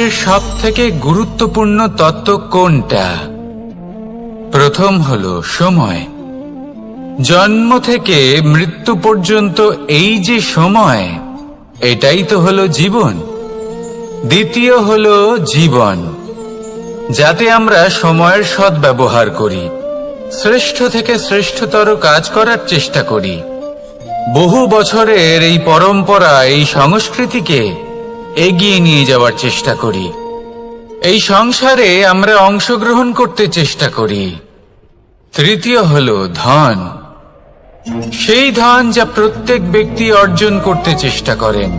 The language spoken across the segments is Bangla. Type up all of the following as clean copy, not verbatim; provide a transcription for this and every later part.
সংসারের সবথেকে গুরুত্বপূর্ণ তত্ত্ব কোনটা? প্রথম হলো সময়। জন্ম থেকে মৃত্যু পর্যন্ত এই যে সময়, এটাই তো হলো জীবন। দ্বিতীয় হলো জীবন, যাতে আমরা সময়ের সদ্ব্যবহার করি, শ্রেষ্ঠ থেকে শ্রেষ্ঠতর কাজ করার চেষ্টা করি। বহু বছরের এই পরম্পরা, এই সংস্কৃতিকে এগিয়ে নিয়ে যাওয়ার চেষ্টা করি। এই সংসারে আমরা অংশগ্রহণ করতে চেষ্টা করি। তৃতীয় হলো ধন, সেই ধন যা প্রত্যেক ব্যক্তি অর্জন করতে চেষ্টা করেন।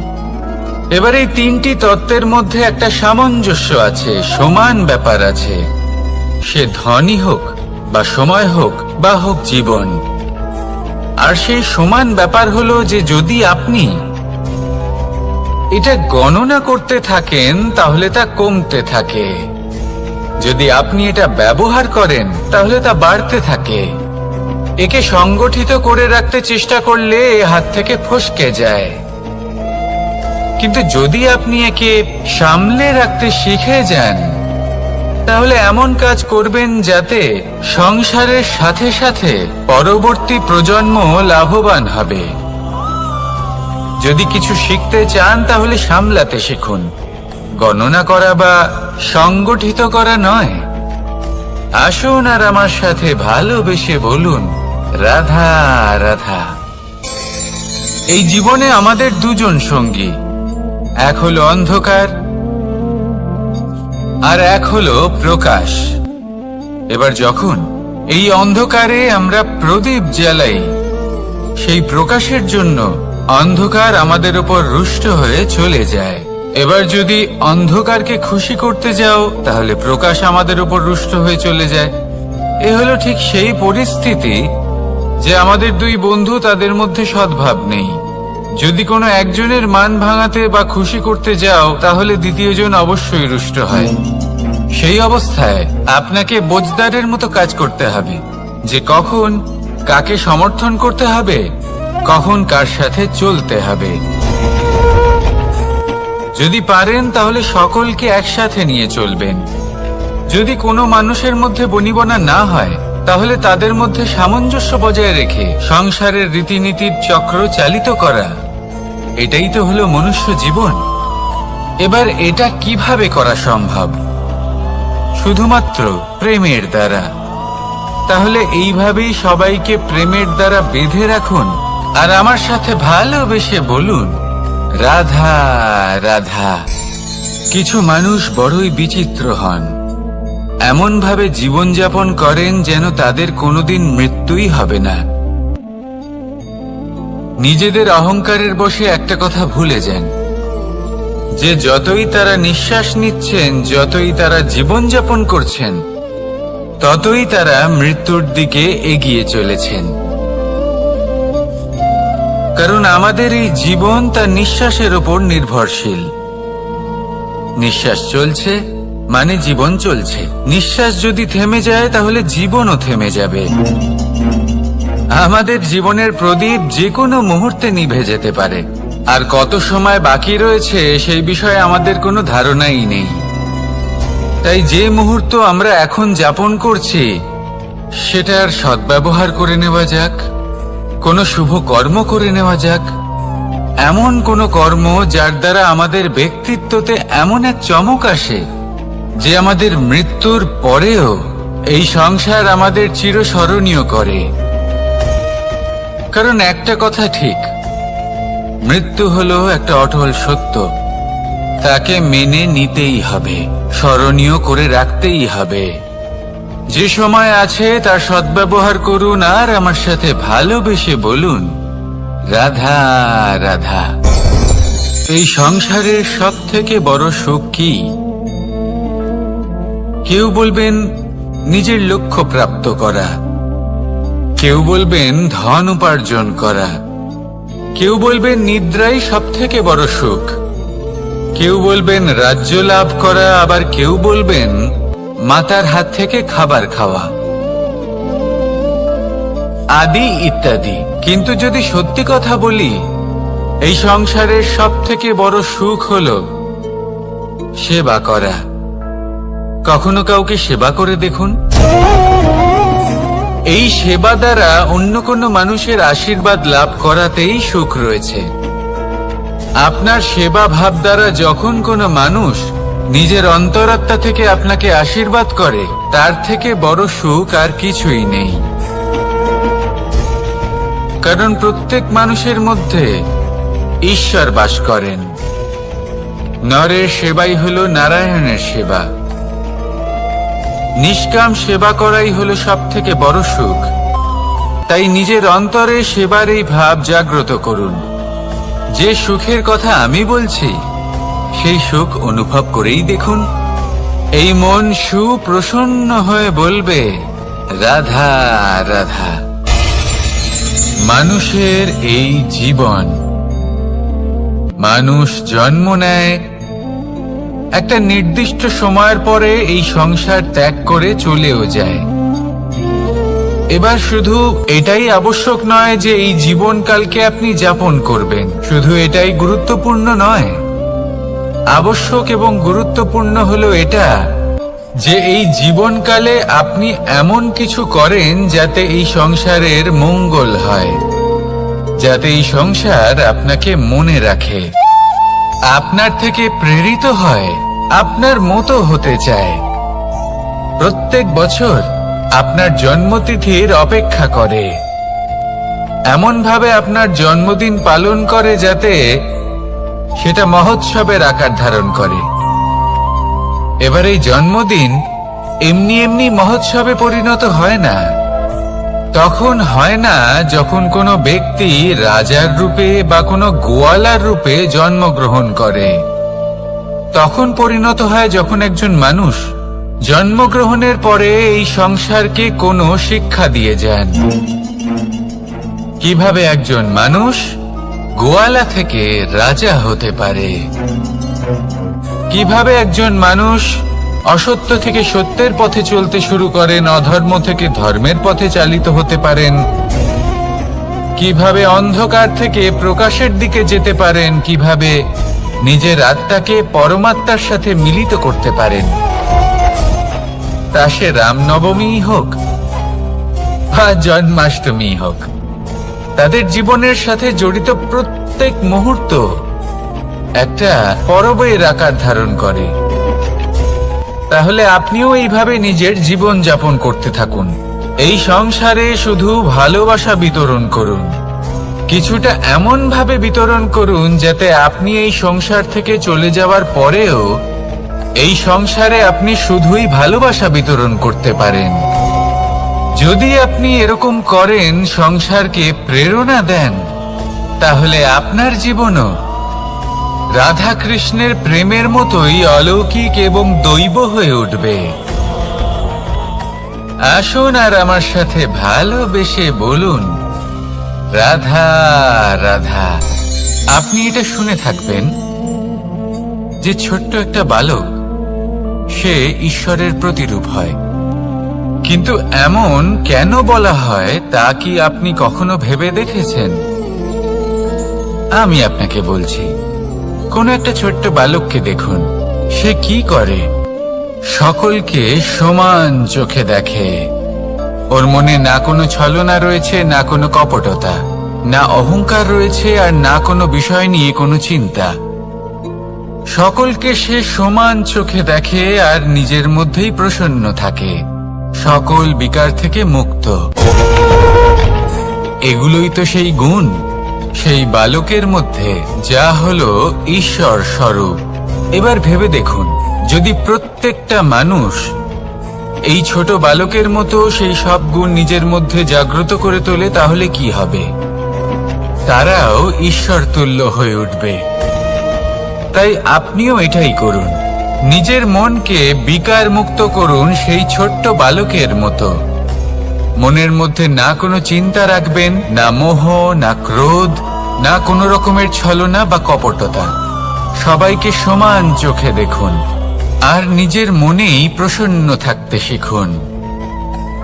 এবার এই তিনটি তত্ত্বের মধ্যে একটা সামঞ্জস্য আছে, সমান ব্যাপার আছে। সে ধনই হোক বা সময় হোক বা হোক জীবন। আর সেই সমান ব্যাপার হলো যে যদি আপনি এটা গণনা করতে থাকেন তাহলে তা কমতে থাকে, যদি আপনি এটা ব্যবহার করেন তাহলে তা বাড়তে থাকে। একে সংগঠিত করে রাখতে চেষ্টা করলে এ হাত থেকে ফসকে যায়, কিন্তু যদি আপনি একে সামলে রাখতে শিখে যান তাহলে এমন কাজ করবেন যাতে সংসারের সাথে সাথে পরবর্তী প্রজন্ম লাভবান হবে। যদি কিছু শিখতে চান তাহলে সামলাতে শিখুন, গণনা করা বা সংগঠিত করা নয়। আসুন আর আমার সাথে ভালোবেসে বলুন, রাধা রাধা। এই জীবনে আমাদের দুজন সঙ্গী, এক হলো অন্ধকার আর এক হলো প্রকাশ। এবার যখন এই অন্ধকারে আমরা প্রদীপ জ্বালাই, সেই প্রকাশের জন্য অন্ধকার আমাদের উপর রুষ্ট হয়ে চলে যায়। এবার যদি অন্ধকারকে খুশি করতে যাও তাহলে প্রকাশ আমাদের উপর রুষ্ট হয়ে চলে যায়। এ হলো ঠিক সেই পরিস্থিতি যে আমাদের দুই বন্ধু, তাদের মধ্যে সদ্ভাব নেই। যদি কোনো একজনের মান ভাঙাতে বা খুশি করতে যাও তাহলে দ্বিতীয়জন অবশ্যই রুষ্ট হয়। সেই অবস্থায় আপনাকে বোঝদারের মতো কাজ করতে হবে, যে কখন কাকে সমর্থন করতে হবে, কখন কার সাথে চলতে হবে। যদি পারেন তাহলে সকলকে একসাথে নিয়ে চলবেন। যদি কোনো মানুষের মধ্যে বনিবনা না হয় তাহলে তাদের মধ্যে সামঞ্জস্য বজায় রেখে সংসারের রীতিনীতির চক্র চালিত করা, এটাই তো হলো মনুষ্য জীবন। এবার এটা কিভাবে করা সম্ভব? শুধুমাত্র প্রেমের দ্বারা। তাহলে এইভাবেই সবাইকে প্রেমের দ্বারা বেঁধে রাখুন আর আমার সাথে ভালোবেসে বলুন, রাধা রাধা। কিছু মানুষ বড়ই বিচিত্র হন, এমন ভাবে জীবনযাপন করেন যেন তাদের কোনোদিন মৃত্যুই হবে না। নিজেদের অহংকারের বশে একটা কথা ভুলে যান, যে যতই তারা নিঃশ্বাস নিচ্ছেন, যতই তারা জীবনযাপন করছেন, ততই তারা মৃত্যুর দিকে এগিয়ে চলেছেন। কারণ আমাদের এই জীবন তার নিঃশ্বাসের উপর নির্ভরশীল। নিঃশ্বাস চলছে মানে জীবন চলছে। নিঃশ্বাস যদি থেমে যায় তাহলে জীবনও থেমে যাবে। আমাদের জীবনের প্রদীপ যে কোনো মুহূর্তে নিভে যেতে পারে, আর কত সময় বাকি রয়েছে সেই বিষয়ে আমাদের কোনো ধারণাই নেই। তাই যে মুহূর্ত আমরা এখন যাপন করছি সেটার সদ্ব্যবহার করে নেওয়া যাক, কোনো শুভ কর্ম করে নেওয়া যাক, এমন কোনো কর্ম যার দ্বারা আমাদের ব্যক্তিত্বতে এমন এক চমক আসে যে আমাদের মৃত্যুর পরেও এই সংসার আমাদের চিরস্মরণীয় করে। কারণ একটা কথা ঠিক, মৃত্যু হলো একটা অটল সত্য, তাকে মেনে নিতেই হবে, স্মরণীয় করে রাখতেই হবে। যে সময় আছে তার সদ্ব্যবহার করুন আর আমার সাথে ভালোবেসে বলুন, রাধা রাধা। এই সংসারের সবথেকে বড় সুখ কি? কেউ বলবেন নিজের লক্ষ্য প্রাপ্ত করা, কেউ বলবেন ধন উপার্জন করা, কেউ বলবেন নিদ্রাই সবথেকে বড় সুখ, কেউ বলবেন রাজ্য লাভ করা, আবার কেউ বলবেন মাতার হাত থেকে খাবার খাওয়া, আদি ইত্যাদি। কিন্তু যদি সত্যি কথা বলি, এই সংসারের সবথেকে বড় সুখ হলো সেবা করা। কখনো কাউকে সেবা করে দেখুন। এই সেবা দ্বারা অন্য কোনো মানুষের আশীর্বাদ লাভ করাতেই সুখ রয়েছে। আপনার সেবা ভাব দ্বারা যখন কোনো মানুষ নিজের অন্তরাত্মা থেকে আপনাকে আশীর্বাদ করে, তার থেকে বড় সুখ আর কিছুই নেই। কারণ প্রত্যেক মানুষের মধ্যে ঈশ্বর বাস করেন। নরের সেবাই হলো নারায়ণের সেবা। নিষ্কাম সেবা করাই হলো সব থেকে বড় সুখ। তাই নিজের অন্তরে সেবার এই ভাব জাগ্রত করুন। যে সুখের কথা আমি বলছি, সেই সুখ অনুভব করেই দেখুন। এই মন সুপ্রসন্ন হয়ে বলবে, রাধা রাধা। মানুষের এই জীবন, মানুষ জন্ম নেয়, একটা নির্দিষ্ট সময়ের পরে এই সংসার ত্যাগ করে চলেও যায়। এবার শুধু এটাই আবশ্যক নয় যে এই জীবনকালকে আপনি যাপন করবেন, শুধু এটাই গুরুত্বপূর্ণ নয়। আবশ্যক এবং গুরুত্বপূর্ণ হলো এটা যে এই জীবনকালে আপনি এমন কিছু করেন যাতে এই সংসারের মঙ্গল হয়, যাতে এই সংসার আপনাকে মনে রাখে, আপনার থেকে প্রেরিত হয়, আপনার মতো হতে চায়। প্রত্যেক বছর আপনার জন্মতিথির অপেক্ষা করে, এমন ভাবে আপনার জন্মদিন পালন করে যাতে সেটা মহোৎসবের আকার ধারণ করে। এবার এই জন্মদিন এমনি এমনি মহোৎসবে পরিণত হয় না। তখন হয় না যখন কোনো ব্যক্তি রাজার রূপে বা কোনো গোয়ালার রূপে জন্মগ্রহণ করে। তখন পরিণত হয় যখন একজন মানুষ জন্মগ্রহণের পরে এই সংসারকে কোনো শিক্ষা দিয়ে যান। কিভাবে একজন মানুষ গোয়ালা থেকে রাজা হতে পারে, কিভাবে একজন মানুষ অসত্য থেকে সত্যের পথে চলতে শুরু করেন, অধর্ম থেকে ধর্মের পথে চালিত হতে পারেন, কিভাবে অন্ধকার থেকে প্রকাশের দিকে যেতে পারেন, কিভাবে নিজের আত্মাকে পরমাত্মার সাথে মিলিত করতে পারেন। তা সে রামনবমী হোক বা জন্মাষ্টমী হোক, তাদের জীবনের সাথে জড়িত প্রত্যেক মুহূর্ত একটা পরবের আকার ধারণ করে। তাহলে আপনিও এইভাবে নিজের জীবন যাপন করতে থাকুন। এই সংসারে শুধু ভালোবাসা বিতরণ করুন, কিছুটা এমন ভাবে বিতরণ করুন যাতে আপনি এই সংসার থেকে চলে যাওয়ার পরেও এই সংসারে আপনি শুধুই ভালোবাসা বিতরণ করতে পারেন। যদি আপনি এরকম করেন, সংসারকে প্রেরণা দেন, তাহলে আপনার জীবনও রাধা কৃষ্ণের প্রেমের মতোই অলৌকিক এবং দৈব হয়ে উঠবে। আসুন আর আমার সাথে ভালোবেসে বলুন, রাধা রাধা। আপনি এটা শুনে থাকবেন যে ছোট্ট একটা বালক, সে ঈশ্বরের প্রতিরূপ হয়। কিন্তু এমন কেন বলা হয় তা কি আপনি কখনো ভেবে দেখেছেন? আমি আপনাকে বলছি, কোন একটা ছোট্ট বালককে দেখুন, সে কি করে? সকলকে সমান চোখে দেখে। ওর মনে না কোনো ছলনা রয়েছে, না কোনো কপটতা, না অহংকার রয়েছে, আর না কোনো বিষয় নিয়ে কোনো চিন্তা। সকলকে সে সমান চোখে দেখে আর নিজের মধ্যেই প্রসন্ন থাকে, সকল বিকার থেকে মুক্ত। এগুলোই তো সেই গুণ সেই বালকের মধ্যে, যা হলো ঈশ্বর স্বরূপ। এবার ভেবে দেখুন, যদি প্রত্যেকটা মানুষ এই ছোট বালকের মতো সেই সব গুণ নিজের মধ্যে জাগ্রত করে তোলে, তাহলে কি হবে? তারাও ঈশ্বর তুল্য হয়ে উঠবে। তাই আপনিও এটাই করুন, নিজের মনকে বিকার মুক্ত করুন সেই ছোট্ট বালকের মতো। মনের মধ্যে না কোনো চিন্তা রাখবেন, না মোহ, না ক্রোধ, না কোনো রকমের ছলনা বা কপটতা। সবাইকে সমান চোখে দেখুন আর নিজের মনেই প্রসন্ন থাকতে শিখুন।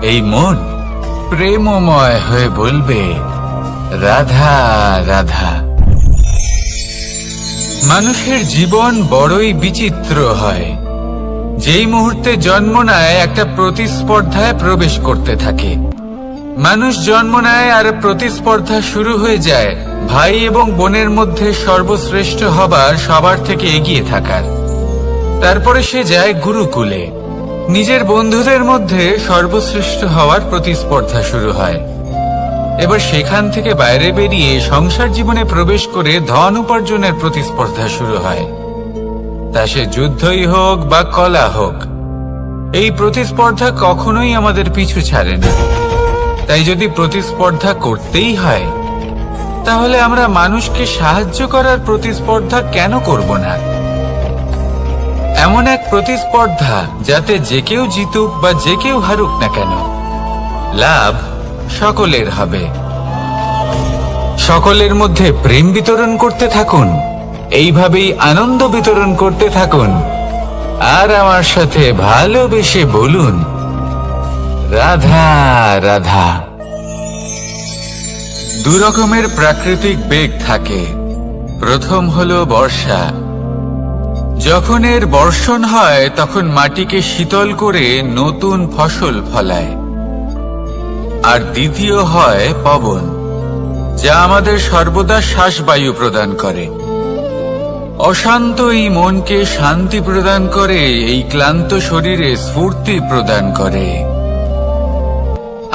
এই মন প্রেমময় হয়ে বলবে, রাধা রাধা। মানুষের জীবন বড়ই বিচিত্র হয়। যেই মুহূর্তে জন্ম নেয় একটা প্রতিস্পর্ধায় প্রবেশ করতে থাকে। মানুষ জন্ম নেয় আর প্রতিস্পর্ধা শুরু হয়ে যায় ভাই এবং বোনের মধ্যে সর্বশ্রেষ্ঠ হবার, সবার থেকে এগিয়ে থাকার। তারপরে সে যায় গুরুকুলে। নিজের বন্ধুদের মধ্যে সর্বশ্রেষ্ঠ হওয়ার প্রতিস্পর্ধা শুরু হয়। এবার সেখান থেকে বাইরে বেরিয়ে সংসার জীবনে প্রবেশ করে ধন উপার্জনের প্রতিস্পর্ধা শুরু হয়। তা সে যুদ্ধই হোক বা কলা হোক, এই প্রতিস্পর্ধা কখনোই আমাদের পিছু ছাড়ে না। তাই যদি প্রতিস্পর্ধা করতেই হয়, তাহলে আমরা মানুষকে সাহায্য করার প্রতিস্পর্ধা কেন করব না? এমন এক প্রতিস্পর্ধা যাতে যে কেউ জিতুক বা যে কেউ হারুক না কেন, লাভ সকলের হবে। সকলের মধ্যে প্রেম বিতরণ করতে থাকুন, এইভাবেই আনন্দ বিতরণ করতে থাকুন, আর আমার সাথে ভালোবেসে বলুন, রাধা রাধা। দুরকমের প্রাকৃতিক বেগ থাকে। প্রথম হলো বর্ষা। যখন এর বর্ষণ হয় তখন মাটিকে শীতল করে নতুন ফসল ফলায়। আর দ্বিতীয় হয় পবন, যা আমাদের সর্বদা শ্বাসবায়ু প্রদান করে। অশান্ত এই মনকে শান্তি প্রদান করে, এই ক্লান্ত শরীরে স্ফূর্তি প্রদান করে।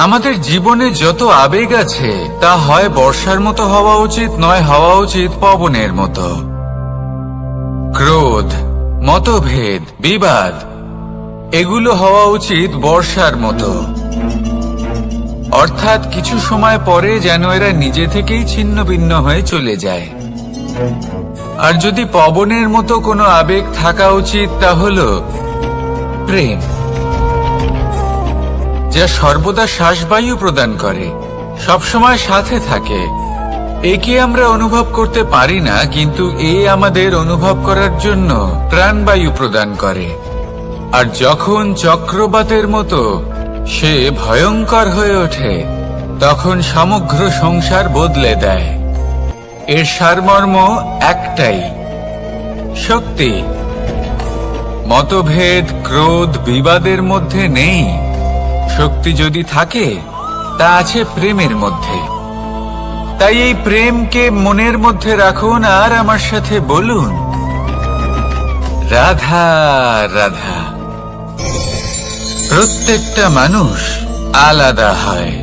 আমাদের জীবনে যত আবেগ আছে তা হয় বর্ষার মতো হওয়া উচিত, নয় হওয়া উচিত পবনের মতো। ক্রোধ, মতভেদ, বিবাদ, এগুলো হওয়া উচিত বর্ষার মতো। অর্থাৎ কিছু সময় পরে যেন এরা নিজে থেকেই ছিন্ন ভিন্ন হয়ে চলে যায়। আর যদি পবনের মতো কোনো আবেগ থাকা উচিত, তা হলো প্রেম, যা সর্বদা শ্বাসবায়ু প্রদান করে, সবসময় সাথে থাকে। একে আমরা অনুভব করতে পারি না, কিন্তু এ আমাদের অনুভব করার জন্য প্রাণবায়ু প্রদান করে। আর যখন চক্রবাতের মতো সে ভয়ঙ্কর হয়ে ওঠে, তখন সমগ্র সংসার বদলে দেয়। এর সারমর্ম একটাই, শক্তি। মতভেদ, ক্রোধ, বিবাদের মধ্যে নেই। শক্তি যদি থাকে, তা আছে প্রেমের মধ্যে। তাই এই প্রেমকে মনের মধ্যে রাখুন আর আমার সাথে বলুন, রাধা রাধা। প্রত্যেকটা মানুষ আলাদা হয়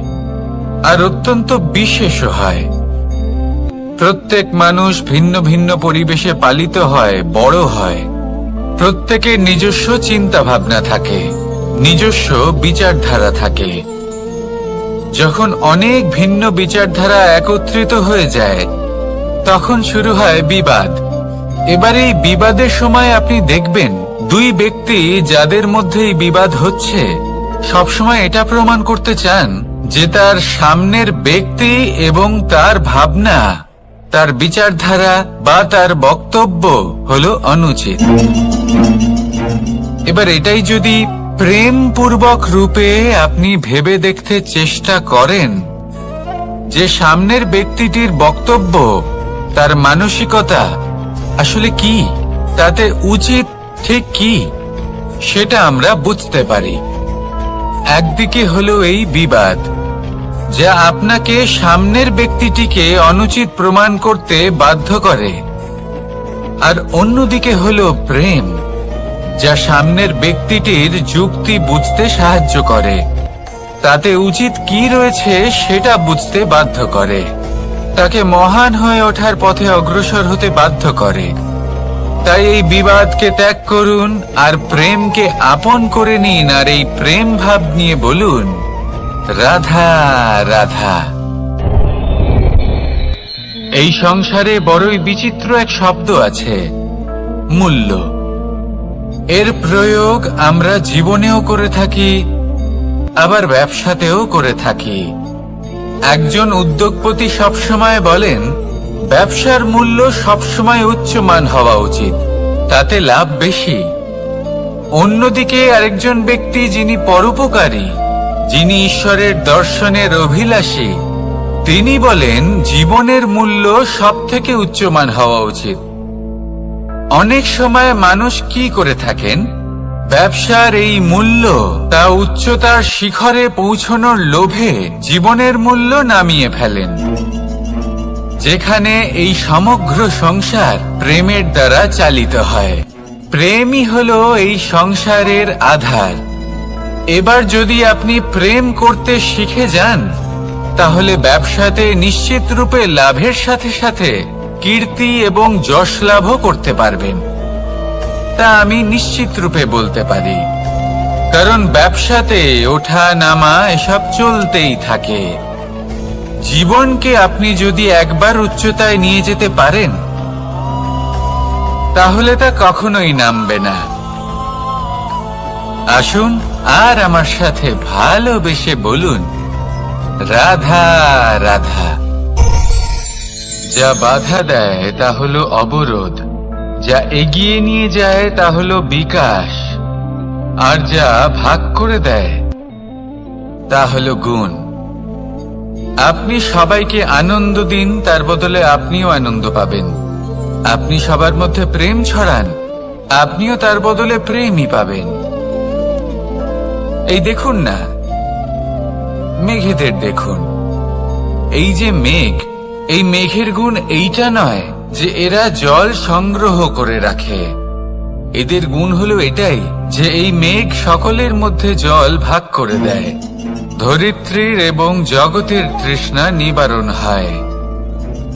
আর অত্যন্ত বিশেষ হয়। প্রত্যেক মানুষ ভিন্ন ভিন্ন পরিবেশে পালিত হয়, বড় হয়। প্রত্যেকের নিজস্ব চিন্তা ভাবনা থাকে, নিজস্ব বিচারধারা থাকে। যখন অনেক ভিন্ন বিচারধারা একত্রিত হয়ে যায়, তখন শুরু হয় বিবাদ। এবার এই বিবাদের সময় আপনি দেখবেন, দুই ব্যক্তি যাদের মধ্যে এই বিবাদ হচ্ছে, সবসময় এটা প্রমাণ করতে চান যে তার সামনের ব্যক্তি এবং তার ভাবনা, তার বিচারধারা বা তার বক্তব্য হলো অনুচিত। এবার এটাই যদি প্রেমপূর্বক রূপে আপনি ভেবে দেখতে চেষ্টা করেন যে সামনের ব্যক্তিটির বক্তব্য, তার মানসিকতা আসলে কি, তাতে উচিত ঠিক কি, সেটা আমরা বুঝতে পারি। একদিকে হলো এই বিবাদ, যা আপনাকে সামনের ব্যক্তিটিকে অনুচিত প্রমাণ করতে বাধ্য করে। আর অন্যদিকে হলো প্রেম, যা সামনের ব্যক্তিটির যুক্তি বুঝতে সাহায্য করে, তাতে উচিত কি রয়েছে সেটা বুঝতে বাধ্য করে, তাকে মহান হয়ে ওঠার পথে অগ্রসর হতে বাধ্য করে। তাই এই বিবাদকে ত্যাগ করুন আর প্রেমকে আপন করে নিন, আর এই প্রেম ভাব নিয়ে বলুন, রাধা রাধা। এই সংসারে বড়ই বিচিত্র এক শব্দ আছে, মূল্য। এর প্রয়োগ আমরা জীবনেও করে থাকি, আবার ব্যবসাতেও করে থাকি। একজন উদ্যোগপতি সবসময় বলেন, ব্যবসার মূল্য সবসময় উচ্চমান হওয়া উচিত, তাতে লাভ বেশি। অন্যদিকে আরেকজন ব্যক্তি যিনি পরোপকারী, যিনি ঈশ্বরের দর্শনের অভিলাষী, তিনি বলেন জীবনের মূল্য সব থেকে উচ্চমান হওয়া উচিত। অনেক সময় মানুষ কি করে থাকেন, ব্যবসার এই মূল্য তা উচ্চতার শিখরে পৌঁছনোর লোভে জীবনের মূল্য নামিয়ে ফেলেন, যেখানে এই সমগ্র সংসার প্রেমের দ্বারা চালিত হয়। প্রেমই হলো এই সংসারের আধার। এবার যদি আপনি প্রেম করতে শিখে যান, তাহলে ব্যবসাতে নিশ্চিত রূপে লাভের সাথে সাথে কীর্তি এবং যশ লাভও করতে পারবেন। তা আমি নিশ্চিত রূপে বলতে পারি, কারণ ব্যবসাতে ওঠা নামা এসব চলতেই থাকে। জীবনকে আপনি যদি একবার উচ্চতায় নিয়ে যেতে পারেন, তাহলে তা কখনোই নামবে না। আসুন আর আমার সাথে ভালোবেসে বলুন, রাধা রাধা। যা বাধা দেয় তা হলো অবরোধ, যা এগিয়ে নিয়ে যায় তা হলো বিকাশ, আর যা ভাগ করে দেয় তা হলো গুণ। আপনি সবাইকে আনন্দ দিন, তার বদলে আপনিও আনন্দ পাবেন। আপনি সবার মধ্যে প্রেম ছড়ান, আপনিও তার বদলে প্রেমই পাবেন। এই দেখুন না, মেঘেদের দেখুন। এই যে মেঘ, এই মেঘের গুণ এইটা নয় যে এরা জল সংগ্রহ করে রাখে। এদের গুণ হলো এটাই যে এই মেঘ সকলের মধ্যে জল ভাগ করে দেয়। ধরিত্রীর এবং জগতের তৃষ্ণা নিবারণ হয়।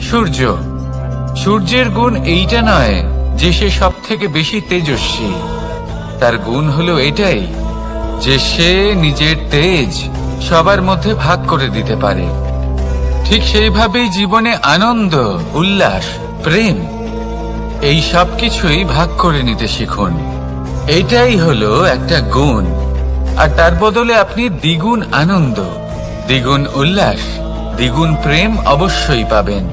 সূর্য, সূর্যের গুণ এইটা নয় যে সে সব থেকে বেশি তেজস্বী। তার গুণ হলো এটাই যে সে নিজের তেজ সবার মধ্যে ভাগ করে দিতে পারে। ঠিক সেইভাবেই জীবনে আনন্দ, উল্লাস, প্রেম এই সব কিছুই ভাগ করে নিতে শিখুন। এটাই হলো একটা গুণ, আর তার বদলে আপনি দ্বিগুণ আনন্দ, দ্বিগুণ উল্লাস, দ্বিগুণ প্রেম অবশ্যই পাবেন।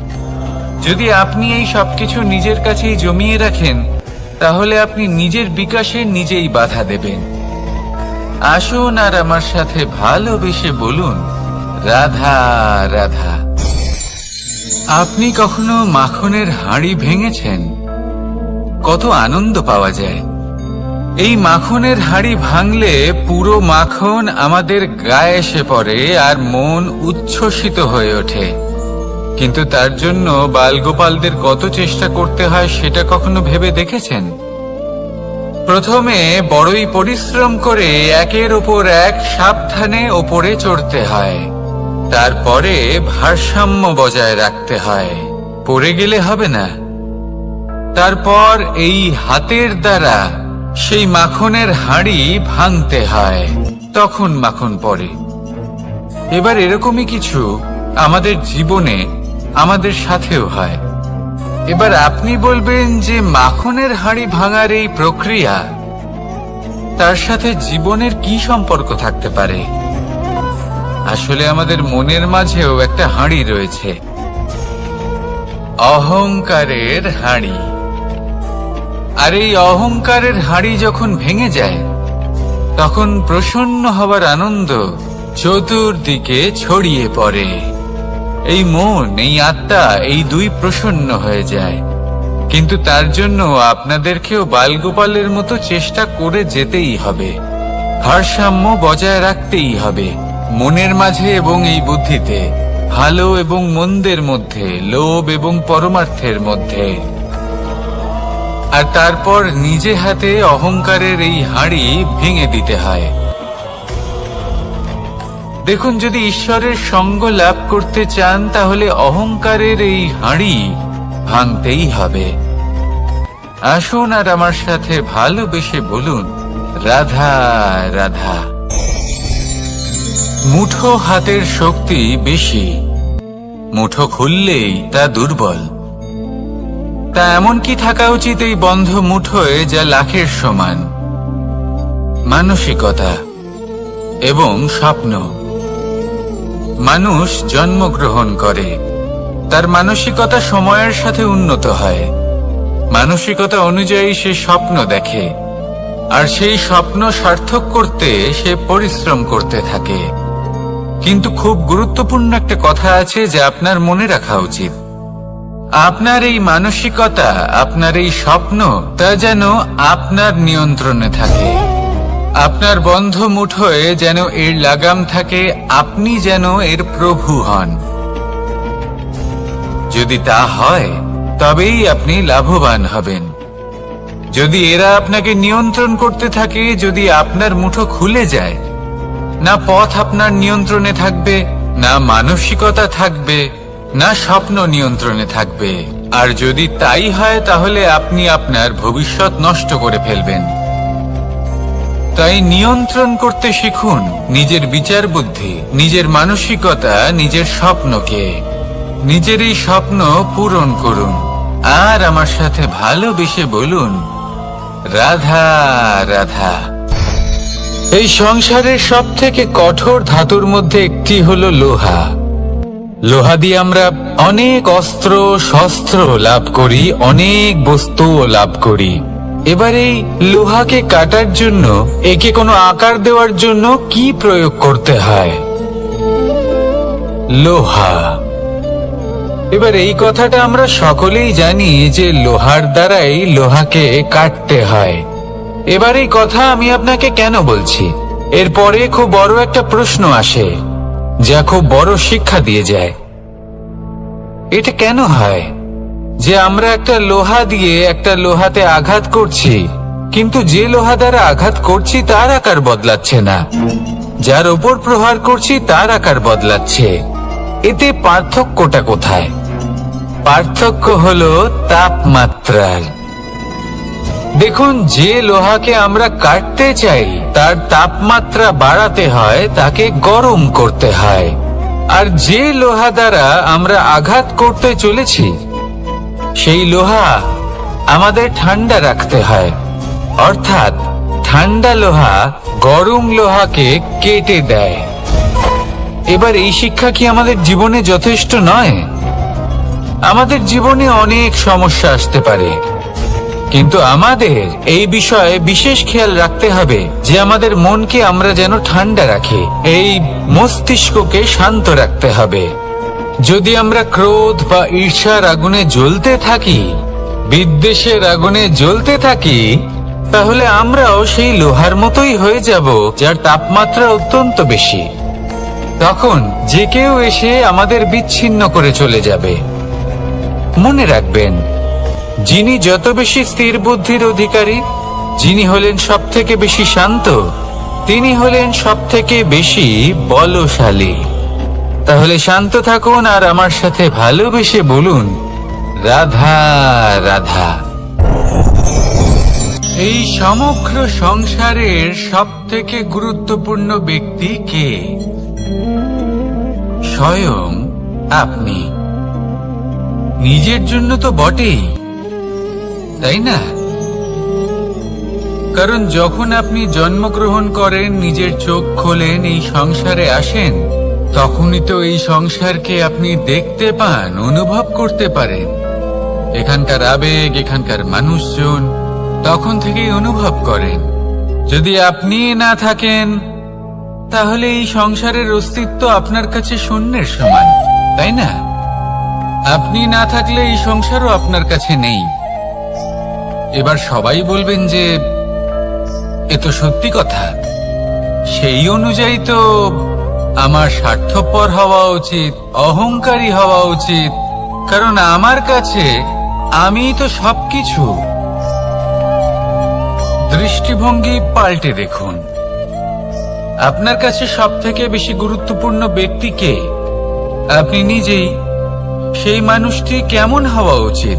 যদি আপনি এই সবকিছু নিজের কাছেই জমিয়ে রাখেন, তাহলে আপনি নিজের বিকাশে নিজেই বাধা দেবেন। আসুন আর আমার সাথে ভালোবেসে বলুন, রাধা রাধা। আপনি কখনো মাখনের হাঁড়ি ভেঙেছেন? কত আনন্দ পাওয়া যায়। এই মাখনের হাঁড়ি ভাঙলে পুরো মাখন আমাদের গায়ে এসে পড়ে আর মন উচ্ছ্বসিত হয়ে ওঠে। কিন্তু তার জন্য বালগোপালদের কত চেষ্টা করতে হয় সেটা কখনো ভেবে দেখেছেন? প্রথমে বড়ই পরিশ্রম করে একের উপর এক সাবধানে ওপরে চড়তে হয়, তারপরে ভারসাম্য বজায় রাখতে হয়, পড়ে গেলে হবে না। তারপর এই হাতের দ্বারা সেই মাখনের হাঁড়ি ভাঙতে হয়, তখন মাখন পড়ে। এবার এরকমই কিছু আমাদের জীবনে আমাদের সাথেও হয়। এবার আপনি বলবেন যে মাখনের হাঁড়ি ভাঙার এই প্রক্রিয়া, তার সাথে জীবনের কি সম্পর্ক থাকতে পারে? আসলে আমাদের মনের মাঝেও একটা হাঁড়ি রয়েছে, অহংকারের হাঁড়ি। আর এই অহংকারের হাঁড়ি যখন ভেঙে যায়, তখন প্রসন্ন হবার আনন্দ চতুর্দিকে ছড়িয়ে পড়ে। এই মন, এই আত্মা, এই দুই প্রসন্ন হয়ে যায়। কিন্তু তার জন্য আপনাদেরকেও বালগোপালের মতো চেষ্টা করে যেতেই হবে, ভারসাম্য বজায় রাখতেই হবে মনের মাঝে এবং এই বুদ্ধিতে, ভালো এবং মন্দের মধ্যে, লোভ এবং পরমার্থের মধ্যে। আর তারপর নিজে হাতে অহংকারের এই হাঁড়ি ভেঙে দিতে হয়। দেখুন, যদি ঈশ্বরের সঙ্গ লাভ করতে চান, তাহলে অহংকারের এই হাঁড়ি ভাঙতেই হবে। আসুন আর আমার সাথে ভালোবেসে বলুন, রাধা রাধা। মুঠো হাতের শক্তি বেশি, মুঠো খুললেই তা দুর্বল। তা এমন কি থাকা উচিত এই বন্ধ মুঠোয় যা লাখের সমান? মানসিকতা এবং স্বপ্ন। মানুষ জন্মগ্রহণ করে, তার মানসিকতা সময়ের সাথে উন্নত হয়। মানসিকতা অনুযায়ী সে স্বপ্ন দেখে, আর সেই স্বপ্ন সার্থক করতে সে পরিশ্রম করতে থাকে। কিন্তু খুব গুরুত্বপূর্ণ একটা কথা আছে যা আপনার মনে রাখা উচিত। আপনার এই মানসিকতা, আপনার এই স্বপ্ন, তা যেন আপনার নিয়ন্ত্রণে থাকে। আপনার বন্ধ মুঠোয় যেন এর লাগাম থাকে, আপনি যেন এর প্রভু হন। যদি তা হয় তবেই আপনি লাভবান হবেন। যদি এরা আপনাকে নিয়ন্ত্রণ করতে থাকে, যদি আপনার মুঠো খুলে যায়, না পথ আপনার নিয়ন্ত্রণে থাকবে, না মানসিকতা থাকবে, না স্বপ্ন নিয়ন্ত্রণে থাকবে। আর যদি তাই হয় তাহলে আপনি আপনার ভবিষ্যৎ নষ্ট করে ফেলবেন। তাই নিয়ন্ত্রণ করতে শিখুন নিজের বিচার বুদ্ধি, নিজের মানসিকতা, নিজের স্বপ্নকে। নিজের এই স্বপ্ন পূরণ করুন আর আমার সাথে ভালোবেসে বলুন, রাধা রাধা। এই সংসারের সব থেকে কঠোর ধাতুর মধ্যে একটি হলো লোহা। লোহা দিয়ে আমরা অনেক অস্ত্র শস্ত্র লাভ করি, অনেক বস্তুও লাভ করি। এবার এই লোহাকে কাটার জন্য, একে কোনো আকার দেওয়ার জন্য কি প্রয়োগ করতে হয়? লোহা। এবার এই কথাটা আমরা সকলেই জানি যে লোহার দ্বারাই লোহাকে কাটতে হয়। এবার এই কথা আমি আপনাকে কেন বলছি? এরপরে খুব বড় একটা প্রশ্ন আসে, যা খুব বড় শিক্ষা দিয়ে যায়। এটা কেন হয় যে আমরা একটা লোহা দিয়ে একটা লোহাতে আঘাত করছি, কিন্তু যে লোহা দ্বারা আঘাত করছি তার আকার বদলাচ্ছে না, যার ওপর প্রহার করছি তার আকার বদলাচ্ছে? এতে পার্থক্যটা কোথায়? পার্থক্য হলো তাপমাত্রার। দেখুন, যে লোহাকে আমরা কাটতে চাই তার তাপমাত্রা বাড়াতে হয়, তাকে গরম করতে হয়। আর যে লোহা দ্বারা আমরা আঘাত করতে চলেছি সেই লোহা আমাদের ঠান্ডা রাখতে হয়। অর্থাৎ ঠান্ডা লোহা গরম লোহাকে কেটে দেয়। এবার এই শিক্ষা কি আমাদের জীবনে যথেষ্ট নয়? আমাদের জীবনে অনেক সমস্যা আসতে পারে, কিন্তু আমাদের এই বিষয়ে বিশেষ খেয়াল রাখতে হবে যে আমাদের মনকে আমরা যেন ঠান্ডা রাখি, এই মস্তিষ্ককে শান্ত রাখতে হবে। যদি আমরা ক্রোধ বা ঈর্ষার আগুনে জ্বলতে থাকি, বিদ্বেষের আগুনে জ্বলতে থাকি, তাহলে আমরাও সেই লোহার মতোই হয়ে যাব যার তাপমাত্রা অত্যন্ত বেশি। তখন যে কেউ এসে আমাদের বিচ্ছিন্ন করে চলে যাবে। মনে রাখবেন, যিনি যত বেশি স্থির বুদ্ধির অধিকারী, যিনি হলেন সব থেকে বেশি শান্ত, তিনি হলেন সব থেকে বেশি বলশালী। তাহলে শান্ত থাকুন আর আমার সাথে ভালোবেসে বলুন, রাধা রাধা। এই সমগ্র সংসারের সব থেকে গুরুত্বপূর্ণ ব্যক্তি কে? স্বয়ং আপনি। নিজের জন্য তো বটেই, তাই না? কারণ যখন আপনি জন্মগ্রহণ করেন, নিজের চোখ খোলেন, এই সংসারে আসেন, তখনই তো এই সংসারকে আপনি দেখতে পান, অনুভব করতে পারেন। এখানকার আবেগ, এখানকার মানুষজন তখন থেকেই অনুভব করেন। যদি আপনি না থাকেন তাহলে এই সংসারের অস্তিত্ব আপনার কাছে শূন্যের সমান, তাই না? আপনি না থাকলে এই সংসারও আপনার কাছে নেই। এবার সবাই বলবেন যে এ তো সত্যি কথা, সেই অনুযায়ী তো আমার স্বার্থপর হওয়া উচিত, অহংকারী হওয়া উচিত, কারণ আমার কাছে আমিই তো সবকিছু। দৃষ্টিভঙ্গি পাল্টে দেখুন, আপনার কাছে সব থেকে বেশি গুরুত্বপূর্ণ ব্যক্তি কে? আপনি নিজেই। সেই মানুষটি কেমন হওয়া উচিত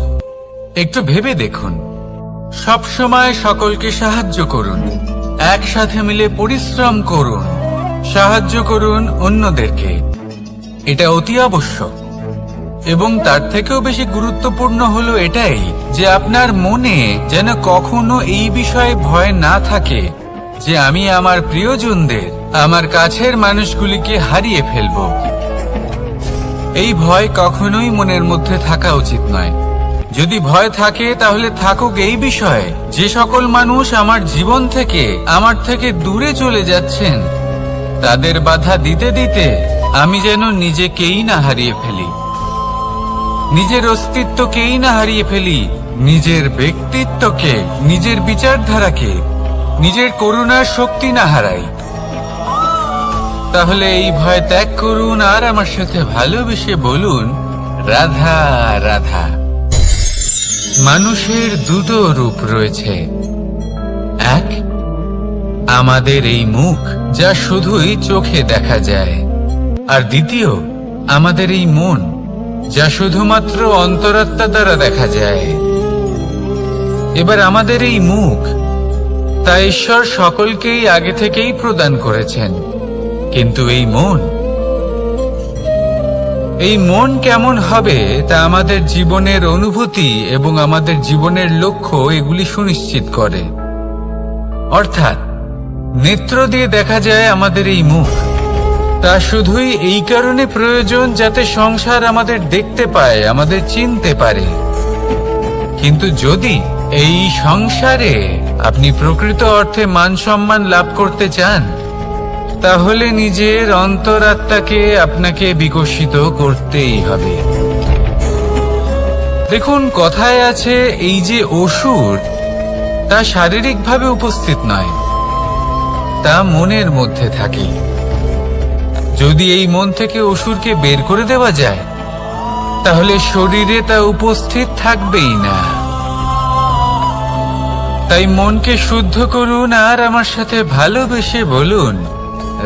একটু ভেবে দেখুন। সব সময় সকলকে সাহায্য করুন, একসাথে মিলে পরিশ্রম করুন, সাহায্য করুন অন্যদেরকে। এটা অতি আবশ্যক। এবং তার থেকেও বেশি গুরুত্বপূর্ণ হলো এটাই যে আপনার মনে যেন কখনো এই বিষয়ে ভয় না থাকে যে আমি আমার প্রিয়জনদের, আমার কাছের মানুষগুলিকে হারিয়ে ফেলব। এই ভয় কখনোই মনের মধ্যে থাকা উচিত নয়। যদি ভয় থাকে তাহলে থাকুক এই বিষয়ে যে সকল মানুষ আমার জীবন থেকে, আমার থেকে দূরে চলে যাচ্ছেন, তাদের বাধা দিতে দিতে আমি যেন নিজেকেই না হারিয়ে ফেলি। নিজের অস্তিত্বকেই না হারিয়ে ফেলি, নিজের ব্যক্তিত্বকে, নিজের বিচারধারাকে, নিজের করুণার শক্তি না হারাই, তাহলে এই ভয় ত্যাগ করুন আর আমার সাথে ভালোবেসে বলুন, রাধা রাধা। মানুষের দুটো রূপ রয়েছে। এক, আমাদের এই মুখ, যা শুধুই চোখে দেখা যায়, আর দ্বিতীয়, আমাদের এই মন, যা শুধুমাত্র অন্তরাত্মা দ্বারা দেখা যায়। এবার আমাদের এই মুখ, তা ঈশ্বর সকলকেই আগে থেকেই প্রদান করেছেন, কিন্তু এই মন কেমন হবে তা আমাদের জীবনের অনুভূতি এবং আমাদের জীবনের লক্ষ্য এগুলি সুনিশ্চিত করে। অর্থাৎ নেত্র দিয়ে দেখা যায় আমাদের এই মুখ, তা শুধুই এই কারণে প্রয়োজন যাতে সংসার আমাদের দেখতে পায়, আমাদের চিনতে পারে। কিন্তু যদি এই সংসারে আপনি প্রকৃত অর্থে মান সম্মান লাভ করতে চান, তাহলে নিজের অন্তরাত্মাকে আপনাকে বিকশিত করতেই হবে। দেখুন, কথায় আছে এই যে অসুর, তা শারীরিকভাবে উপস্থিত নয়, তা মনের মধ্যে থাকে। যদি এই মন থেকে অসুরকে বের করে দেওয়া যায়, তাহলে শরীরে তা উপস্থিত থাকবেই না। তাই মনকে শুদ্ধ করুন আর আমার সাথে ভালোবেসে বলুন,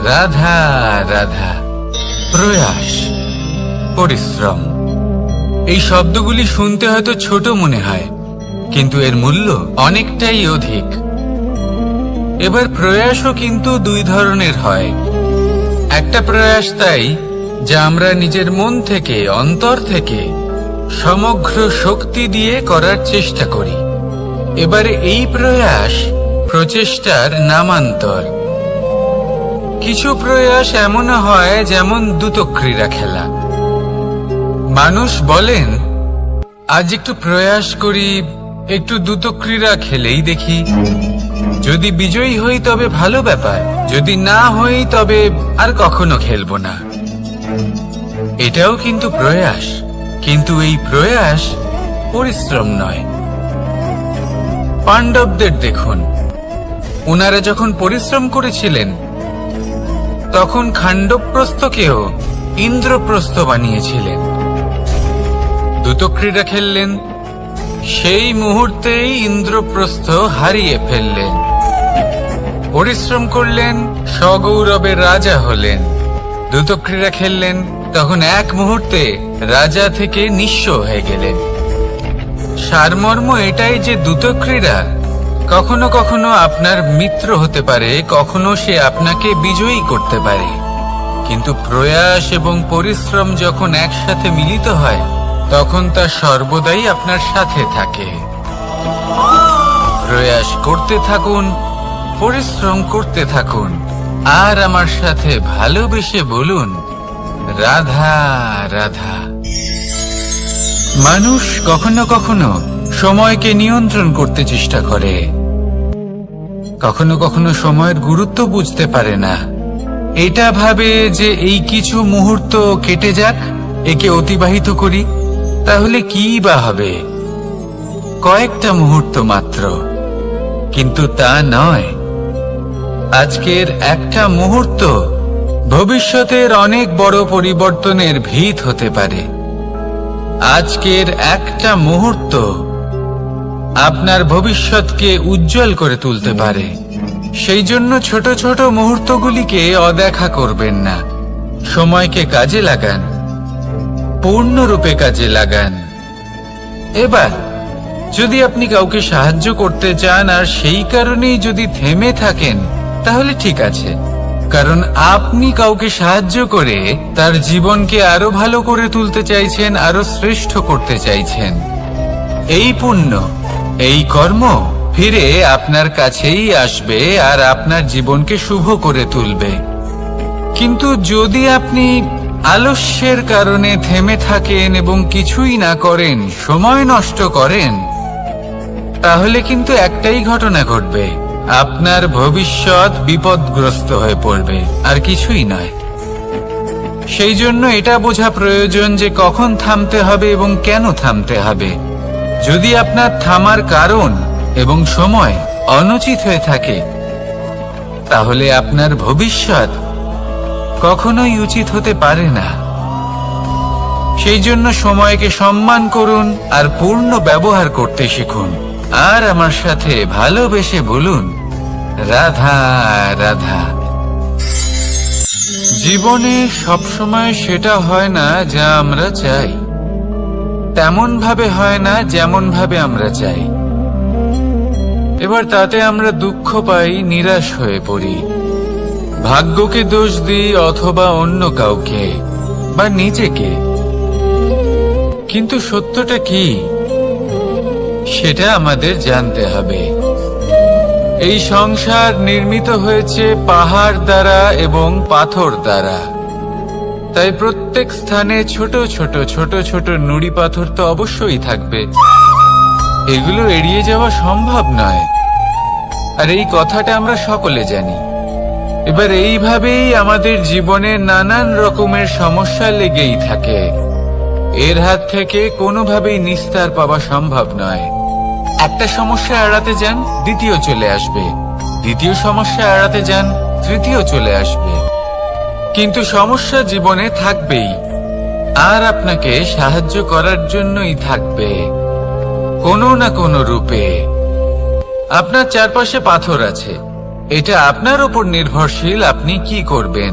রাধা রাধা। প্রয়াস, পরিশ্রম, এই শব্দগুলি শুনতে হয়তো ছোট মনে হয়, কিন্তু এর মূল্য অনেকটাই অধিক। এবার প্রয়াসও কিন্তু দুই ধরনের হয়। একটা প্রয়াস তাই যা আমরা নিজের মন থেকে, অন্তর থেকে সমগ্র শক্তি দিয়ে করার চেষ্টা করি। এবারে এই প্রয়াস প্রচেষ্টার নামান্তর। কিছু প্রয়াস এমনও হয় যেমন দ্রুতক্রীড়া খেলা। মানুষ বলেন, আজ একটু প্রয়াস করি, একটু দ্রুতক্রীড়া খেলেই দেখি, যদি বিজয়ী হই তবে ভালো ব্যাপার, যদি না হই তবে আর কখনো খেলবো না। এটাও কিন্তু প্রয়াস, কিন্তু এই প্রয়াস পরিশ্রম নয়। পাণ্ডবদের দেখুন, ওনারা যখন পরিশ্রম করেছিলেন, তখন খাণ্ডবপ্রস্থকেও ইন্দ্রপ্রস্থ বানিয়েছিলেন। দ্রুতক্রীড়া খেললেন, সেই মুহূর্তেই ইন্দ্রপ্রস্থ হারিয়ে ফেললেন। পরিশ্রম করলেন, সগৌরবের রাজা হলেন। দ্রুতক্রীড়া খেললেন, তখন এক মুহূর্তে রাজা থেকে নিঃস্ব হয়ে গেলেন। সারমর্ম এটাই যে দ্রুতক্রীড়া কখনো কখনো আপনার মিত্র হতে পারে, কখনো সে আপনাকে বিজয়ী করতে পারে, কিন্তু প্রয়াস এবং পরিশ্রম যখন একসাথে মিলিত হয়, তখন তা সর্বদাই আপনার সাথে থাকে। প্রয়াস করতে থাকুন, পরিশ্রম করতে থাকুন, আর আমার সাথে ভালোবেসে বলুন, রাধা রাধা। মানুষ কখনো কখনো সময়কে নিয়ন্ত্রণ করতে চেষ্টা করে, কখনো কখনো সময়ের গুরুত্ব বুঝতে পারে না। এটা ভাবে যে এই কিছু মুহূর্ত কেটে যাক, একে অতিবাহিত করি, তাহলে কি বা হবে, কয়েকটা মুহূর্ত মাত্র। কিন্তু তা নয়। আজকের একটা মুহূর্ত ভবিষ্যতের অনেক বড় পরিবর্তনের ভিত হতে পারে। আজকের একটা মুহূর্ত আপনার ভবিষ্যৎকে উজ্জ্বল করে তুলতে পারে। সেই জন্য ছোট ছোট মুহূর্তগুলিকে অদেখা করবেন না। সময়কে কাজে লাগান, পূর্ণরূপে কাজে লাগান। এবার যদি আপনি কাউকে সাহায্য করতে চান আর সেই কারণেই যদি থেমে থাকেন, তাহলে ঠিক আছে, কারণ আপনি কাউকে সাহায্য করে তার জীবনকে আরো ভালো করে তুলতে চাইছেন, আরো শ্রেষ্ঠ করতে চাইছেন। এই পুণ্য, এই কর্ম ফিরে আপনার কাছেই আসবে আর আপনার জীবনকে শুভ করে তুলবে। কিন্তু যদি আপনি আলস্যের কারণে থেমে থাকেন এবং কিছুই না করেন, সময় নষ্ট করেন, তাহলে কিন্তু একটাই ঘটনা ঘটবে, আপনার ভবিষ্যৎ বিপদগ্রস্ত হয়ে পড়বে, আর কিছুই নয়। সেই জন্য এটা বোঝা প্রয়োজন যে কখন থামতে হবে এবং কেন থামতে হবে। যদি আপনার থামার কারণ এবং সময় অনুচিত হয়ে থাকে, তাহলে আপনার ভবিষ্যৎ কখনোই উচিত হতে পারে না। সেই জন্য সময়কে সম্মান করুন আর পূর্ণ ব্যবহার করতে শিখুন। আর আমার সাথে ভালোবেসে বলুন, রাধা রাধা। জীবনে সবসময় সেটা হয় না যা আমরা চাই, তেমন ভাবে হয় না যেমন ভাবে আমরা চাই। এবার তাতে আমরা দুঃখ পাই, নিরাশ হয়ে পড়ি, ভাগ্যকে দোষ দিই অথবা অন্য কাউকে বা নিজেকে। কিন্তু সত্যটা কি সেটা আমাদের জানতে হবে। এই সংসার নির্মিত হয়েছে পাহাড় দ্বারা এবং পাথর দ্বারা, তাই প্রত্যেক স্থানে ছোট ছোট ছোট ছোট নুড়ি পাথর তো অবশ্যই থাকবে। এগুলো এড়িয়ে যাওয়া সম্ভব নয়, আর এই কথাটা আমরা সকলে জানি। এবার এইভাবেই আমাদের জীবনে নানান রকমের সমস্যা লেগেই থাকে। এর হাত থেকে কোনোভাবেই নিস্তার পাওয়া সম্ভব নয়। একটা সমস্যা এড়াতে যান, দ্বিতীয় চলে আসবে, দ্বিতীয় সমস্যা এড়াতে যান, তৃতীয় চলে আসবে। কিন্তু সমস্যা জীবনে থাকবেই, আর আপনাকে সাহায্য করার জন্যই থাকবে কোনো না কোনো রূপে। আপনার চারপাশে পাথর আছে, এটা আপনার উপর নির্ভরশীল আপনি কি করবেন,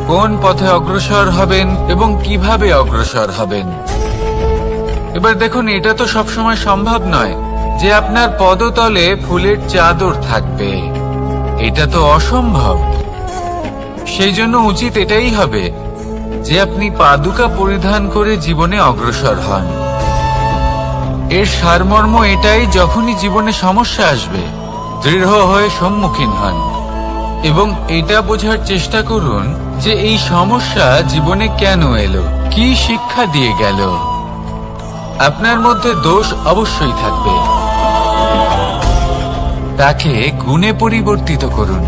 কোন পথে অগ্রসর হবেন এবং কিভাবে অগ্রসর হবেন। এবার দেখুন, এটা তো সবসময় সম্ভব নয় যে আপনার পদতলে ফুলের চাদর থাকবে, এটা তো অসম্ভব। সেই জন্য উচিত এটাই হবে যে আপনি পাদুকা পরিধান করে জীবনে অগ্রসর হন। এর সারমর্ম এটাই, যখনই জীবনে সমস্যা আসবে দৃঢ় হয়ে সম্মুখীন হন এবং এটা বোঝার চেষ্টা করুন যে এই সমস্যা জীবনে কেন এলো, কি শিক্ষা দিয়ে গেল। আপনার মধ্যে দোষ অবশ্যই থাকবে, তাকে গুণে পরিবর্তিত করুন।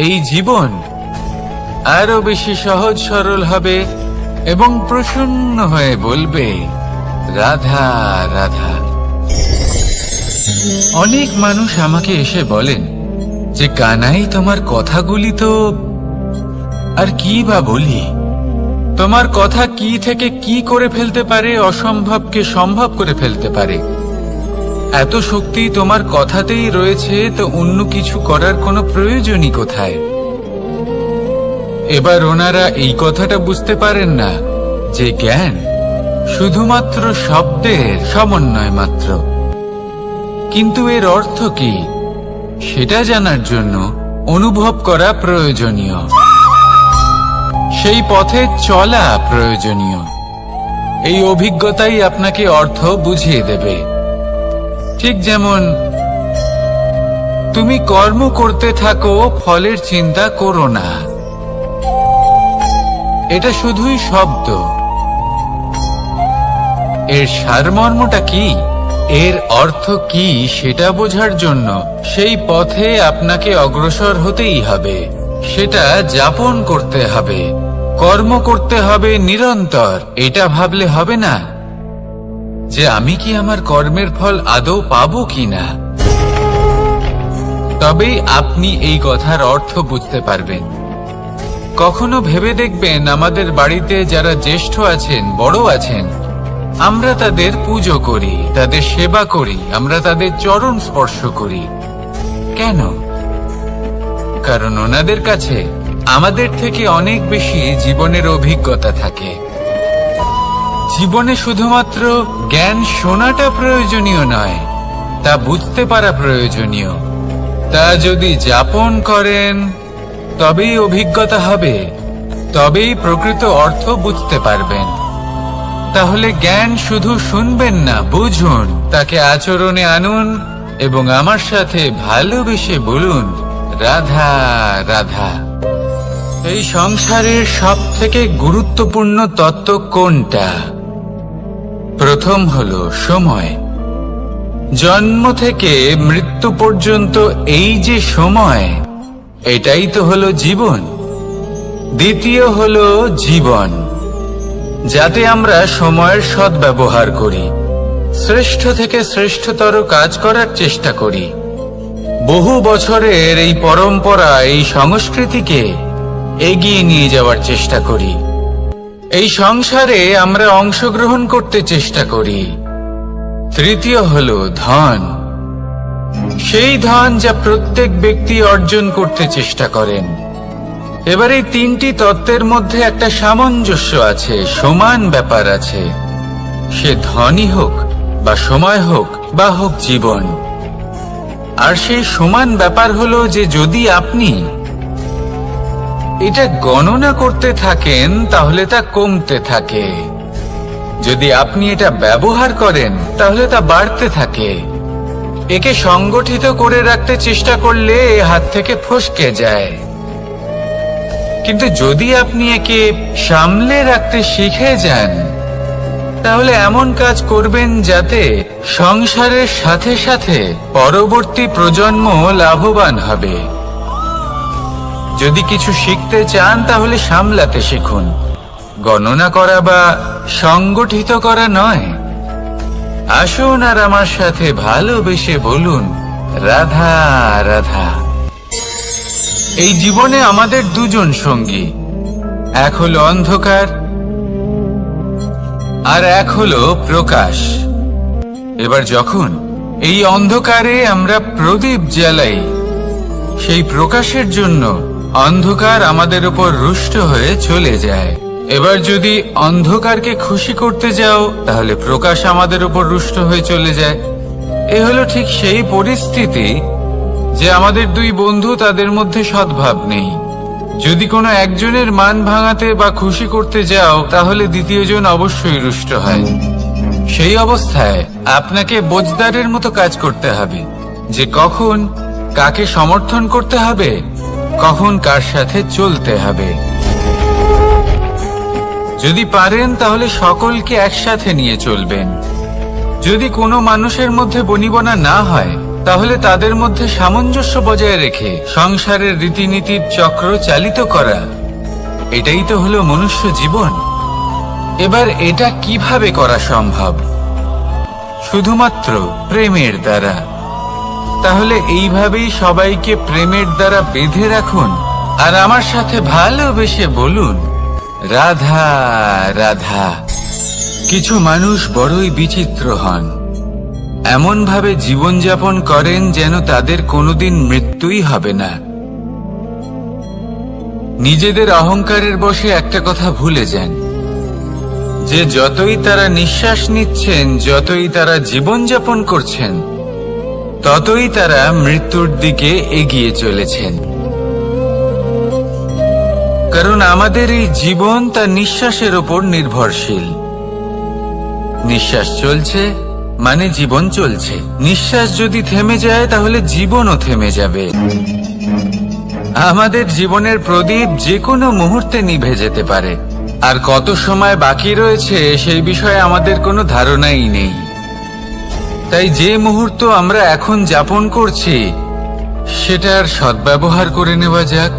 এই জীবন আরো বেশি সহজ সরল হবে এবং প্রসন্ন হয়ে বলবে, রাধা রাধা। অনেক মানুষ আমাকে এসে বলেন যে কানাই, তোমার কথাগুলি তো আর কি বা বলি, তোমার কথা কি থেকে কি করে ফেলতে পারে, অসম্ভবকে সম্ভব করে ফেলতে পারে। এত শক্তি তোমার কথাতেই রয়েছে, তো অন্য কিছু করার কোনো প্রয়োজনই কোথায়? এবার ওনারা এই কথাটা বুঝতে পারেন না যে জ্ঞান শুধুমাত্র শব্দের সমন্বয় মাত্র। কিন্তু এর অর্থ কি সেটা জানার জন্য অনুভব করা প্রয়োজনীয়, সেই পথে চলা প্রয়োজনীয়। এই অভিজ্ঞতাই আপনাকে অর্থ বুঝিয়ে দেবে। ঠিক যেমন তুমি কর্ম করতে থাকো, ফলের চিন্তা করো না, এটা শুধুই শব্দ। এর সারমর্মটা কি, এর অর্থ কি সেটা বোঝার জন্য সেই পথে আপনাকে অগ্রসর হতেই হবে, সেটা যাপন করতে হবে, কর্ম করতে হবে নিরন্তর। এটা ভাবলে হবে না যে আমি কি আমার কর্মের ফল আদৌ পাবো কিনা। তবেই আপনি এই কথার অর্থ বুঝতে পারবেন। কখনো ভেবে দেখবেন, আমাদের বাড়িতে যারা জ্যেষ্ঠ আছেন, বড় আছেন, আমরা তাদের পুজো করি, তাদের সেবা করি, আমরা তাদের চরণ স্পর্শ করি। কেন? কারণ ওনাদের কাছে আমাদের থেকে অনেক বেশি জীবনের অভিজ্ঞতা থাকে। জীবনে শুধুমাত্র জ্ঞান শোনাটা প্রয়োজনীয় নয়, তা বুঝতে পারা প্রয়োজনীয়। তা যদি যাপন করেন তবেই অভিজ্ঞতা হবে, তবেই প্রকৃত অর্থ বুঝতে পারবেন। তাহলে জ্ঞান শুধু শুনবেন না, বুঝুন, তাকে আচরণে আনুন এবং আমার সাথে ভালোবেসে বলুন, রাধা রাধা। এই সংসারের সব থেকে গুরুত্বপূর্ণ তত্ত্ব কোনটা? প্রথম হলো সময়। জন্ম থেকে মৃত্যু পর্যন্ত এই যে সময়, এটাই তো হলো জীবন। দ্বিতীয় হলো জীবন, যাতে আমরা সময়ের সদ্ব্যবহার করি, শ্রেষ্ঠ থেকে শ্রেষ্ঠতর কাজ করার চেষ্টা করি। বহু বছরের এই পরম্পরা, এই সংস্কৃতিকে এগিয়ে নিয়ে যাওয়ার চেষ্টা করি। এই সংসারে আমরা অংশগ্রহণ করতে চেষ্টা করি। তৃতীয় হলো ধন, সেই ধন যা প্রত্যেক ব্যক্তি অর্জন করতে চেষ্টা করেন। এবার এই তিনটি তত্ত্বের মধ্যে একটা সামঞ্জস্য আছে, সমান ব্যাপার আছে। সে ধনই হোক বা সময় হোক বা হোক জীবন। আর সেই সমান ব্যাপার হলো যে যদি আপনি এটা গণনা করতে থাকেন তাহলে তা কমতে থাকে, যদি আপনি এটা ব্যবহার করেন তাহলে তা বাড়তে থাকে। একে সংগঠিত করে রাখতে চেষ্টা করলে এ হাত থেকে ফসকে যায়, কিন্তু যদি আপনি একে সামলে রাখতে শিখে যান তাহলে এমন কাজ করবেন যাতে সংসারের সাথে সাথে পরবর্তী প্রজন্ম লাভবান হবে। যদি কিছু শিখতে চান তাহলে সামলাতে শিখুন, গণনা করা বা সংগঠিত করা নয়। আসুন আর আমার সাথে ভালোবেসে বলুন, রাধা রাধা। এই জীবনে আমাদের দুজন সঙ্গী, এক হলো অন্ধকার আর এক হলো প্রকাশ। এবার যখন এই অন্ধকারে আমরা প্রদীপ জ্বালাই, সেই প্রকাশের জন্য অন্ধকার আমাদের উপর রুষ্ট হয়ে চলে যায়। এবার যদি অন্ধকারকে খুশি করতে যাও তাহলে প্রকাশ আমাদের উপর রুষ্ট হয়ে চলে যায়। এ হলো ঠিক সেই পরিস্থিতি যে আমাদের দুই বন্ধু, তাদের মধ্যে সদ্ভাব নেই। যদি কোনো একজনের মান ভাঙাতে বা খুশি করতে যাও তাহলে দ্বিতীয়জন অবশ্যই রুষ্ট হয়। সেই অবস্থায় আপনাকে বোঝদারের মতো কাজ করতে হবে যে কখন কাকে সমর্থন করতে হবে, কখন কার সাথে চলতে হবে। যদি পারেন তাহলে সকলকে একসাথে নিয়ে চলবেন। যদি কোনো মানুষের মধ্যে বনিবনা না হয় তাহলে তাদের মধ্যে সামঞ্জস্য বজায় রেখে সংসারের রীতিনীতির চক্র চালিত করা, এটাই তো হলো মনুষ্য জীবন। এবার এটা কিভাবে করা সম্ভব? শুধুমাত্র প্রেমের দ্বারা। তাহলে এইভাবেই সবাইকে প্রেমের দ্বারা বেঁধে রাখুন আর আমার সাথে ভালোবেসে বলুন, রাধা রাধা। কিছু মানুষ বড়ই বিচিত্র হন, এমন ভাবে জীবনযাপন করেন যেন তাদের কোনোদিন মৃত্যুই হবে না। নিজেদের অহংকারের বশে একটা কথা ভুলে যান যে যতই তারা নিঃশ্বাস নিচ্ছেন, যতই তারা জীবনযাপন করছেন, ততই তারা মৃত্যুর দিকে এগিয়ে চলেছেন। কারণ আমাদের এই জীবন তার নিঃশ্বাসের উপর নির্ভরশীল। নিঃশ্বাস চলছে মানে জীবন চলছে। নিঃশ্বাস যদি থেমে যায় তাহলে জীবনও থেমে যাবে। আমাদের জীবনের প্রদীপ যে কোনো মুহূর্তে নিভে যেতে পারে, আর কত সময় বাকি রয়েছে সেই বিষয়ে আমাদের কোনো ধারণাই নেই। তাই যে মুহূর্ত আমরা এখন যাপন করছি সেটার সদ্ব্যবহার করে নেওয়া যাক,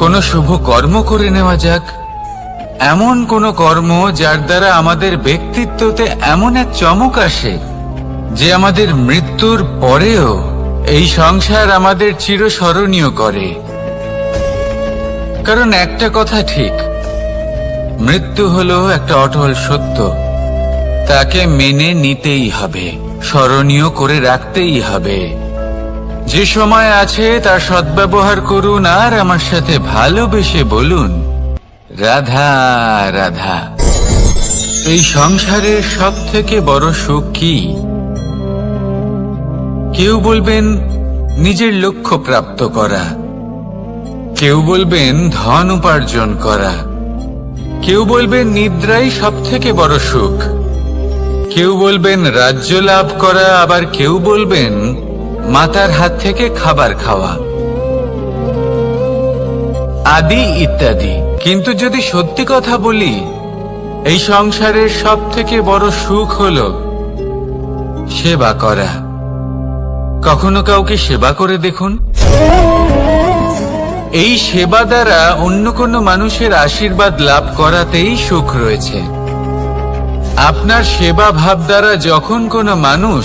কোনো শুভ কর্ম করে নেওয়া যাক, এমন কোনো কর্ম যার দ্বারা আমাদের ব্যক্তিত্বতে এমন এক চমক আসে যে আমাদের মৃত্যুর পরেও এই সংসার আমাদের চিরস্মরণীয় করে। কারণ একটা কথা ঠিক, মৃত্যু হলো একটা অটল সত্য, তাকে মেনে নিতেই হবে, স্মরণীয় করে রাখতেই হবে। যে সময় আছে তার সদ্ব্যবহার করুন আর আমার সাথে ভালোবেসে বলুন, রাধা রাধা। এই সংসারের সব থেকে বড় সুখ কি? কেউ বলবেন নিজের লক্ষ্য প্রাপ্ত করা, কেউ বলবেন ধন উপার্জন করা, কেউ বলবেন নিদ্রাই সব থেকে বড় সুখ, কেউ বলবেন রাজ্য লাভ করা, আবার কেউ বলবেন মাতার হাত থেকে খাবার খাওয়া, আদি ইত্যাদি। কিন্তু যদি সত্যি কথা বলি, এই সংসারের সব থেকে বড় সুখ হলো সেবা করা। কখনো কাউকে সেবা করে দেখুন, এই সেবা দ্বারা অন্য কোনো মানুষের আশীর্বাদ লাভ করাতেই সুখ রয়েছে। আপনার সেবা ভাব দ্বারা যখন কোনো মানুষ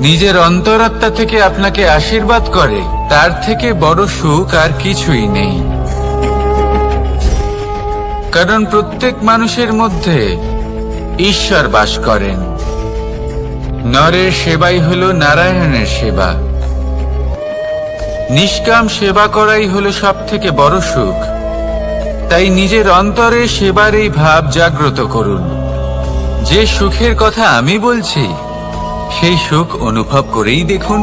নিজের অন্তরাত্মা থেকে আপনাকে আশীর্বাদ করে, তার থেকে বড় সুখ আর কিছুই নেই। কারণ প্রত্যেক মানুষের মধ্যে ঈশ্বর বাস করেন। নরের সেবাই হলো নারায়ণের সেবা। নিষ্কাম সেবা করাই হলো সব থেকে বড় সুখ। তাই নিজের অন্তরে সেবার এই ভাব জাগ্রত করুন। যে সুখের কথা আমি বলছি, সেই সুখ অনুভব করেই দেখুন।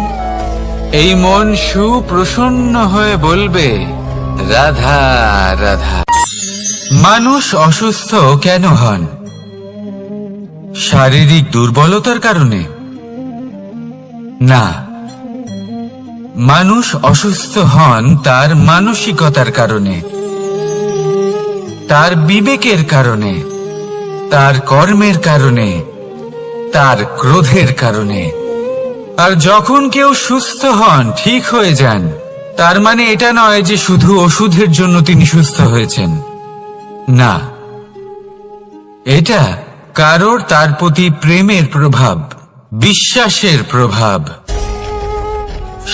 এই মন সুপ্রসন্ন হয়ে বলবে, রাধা রাধা। মানুষ অসুস্থ কেন হন? শারীরিক দুর্বলতার কারণে? না, মানুষ অসুস্থ হন তার মানসিকতার কারণে, তার বিবেকের কারণে, তার কর্মের কারণে, তার ক্রোধের কারণে। আর যখন কেউ সুস্থ হন, ঠিক হয়ে যান, তার মানে এটা নয় যে শুধু ওষুধের জন্য তিনি সুস্থ হয়েছেন। না, এটা কারোর তার প্রতি প্রেমের প্রভাব, বিশ্বাসের প্রভাব,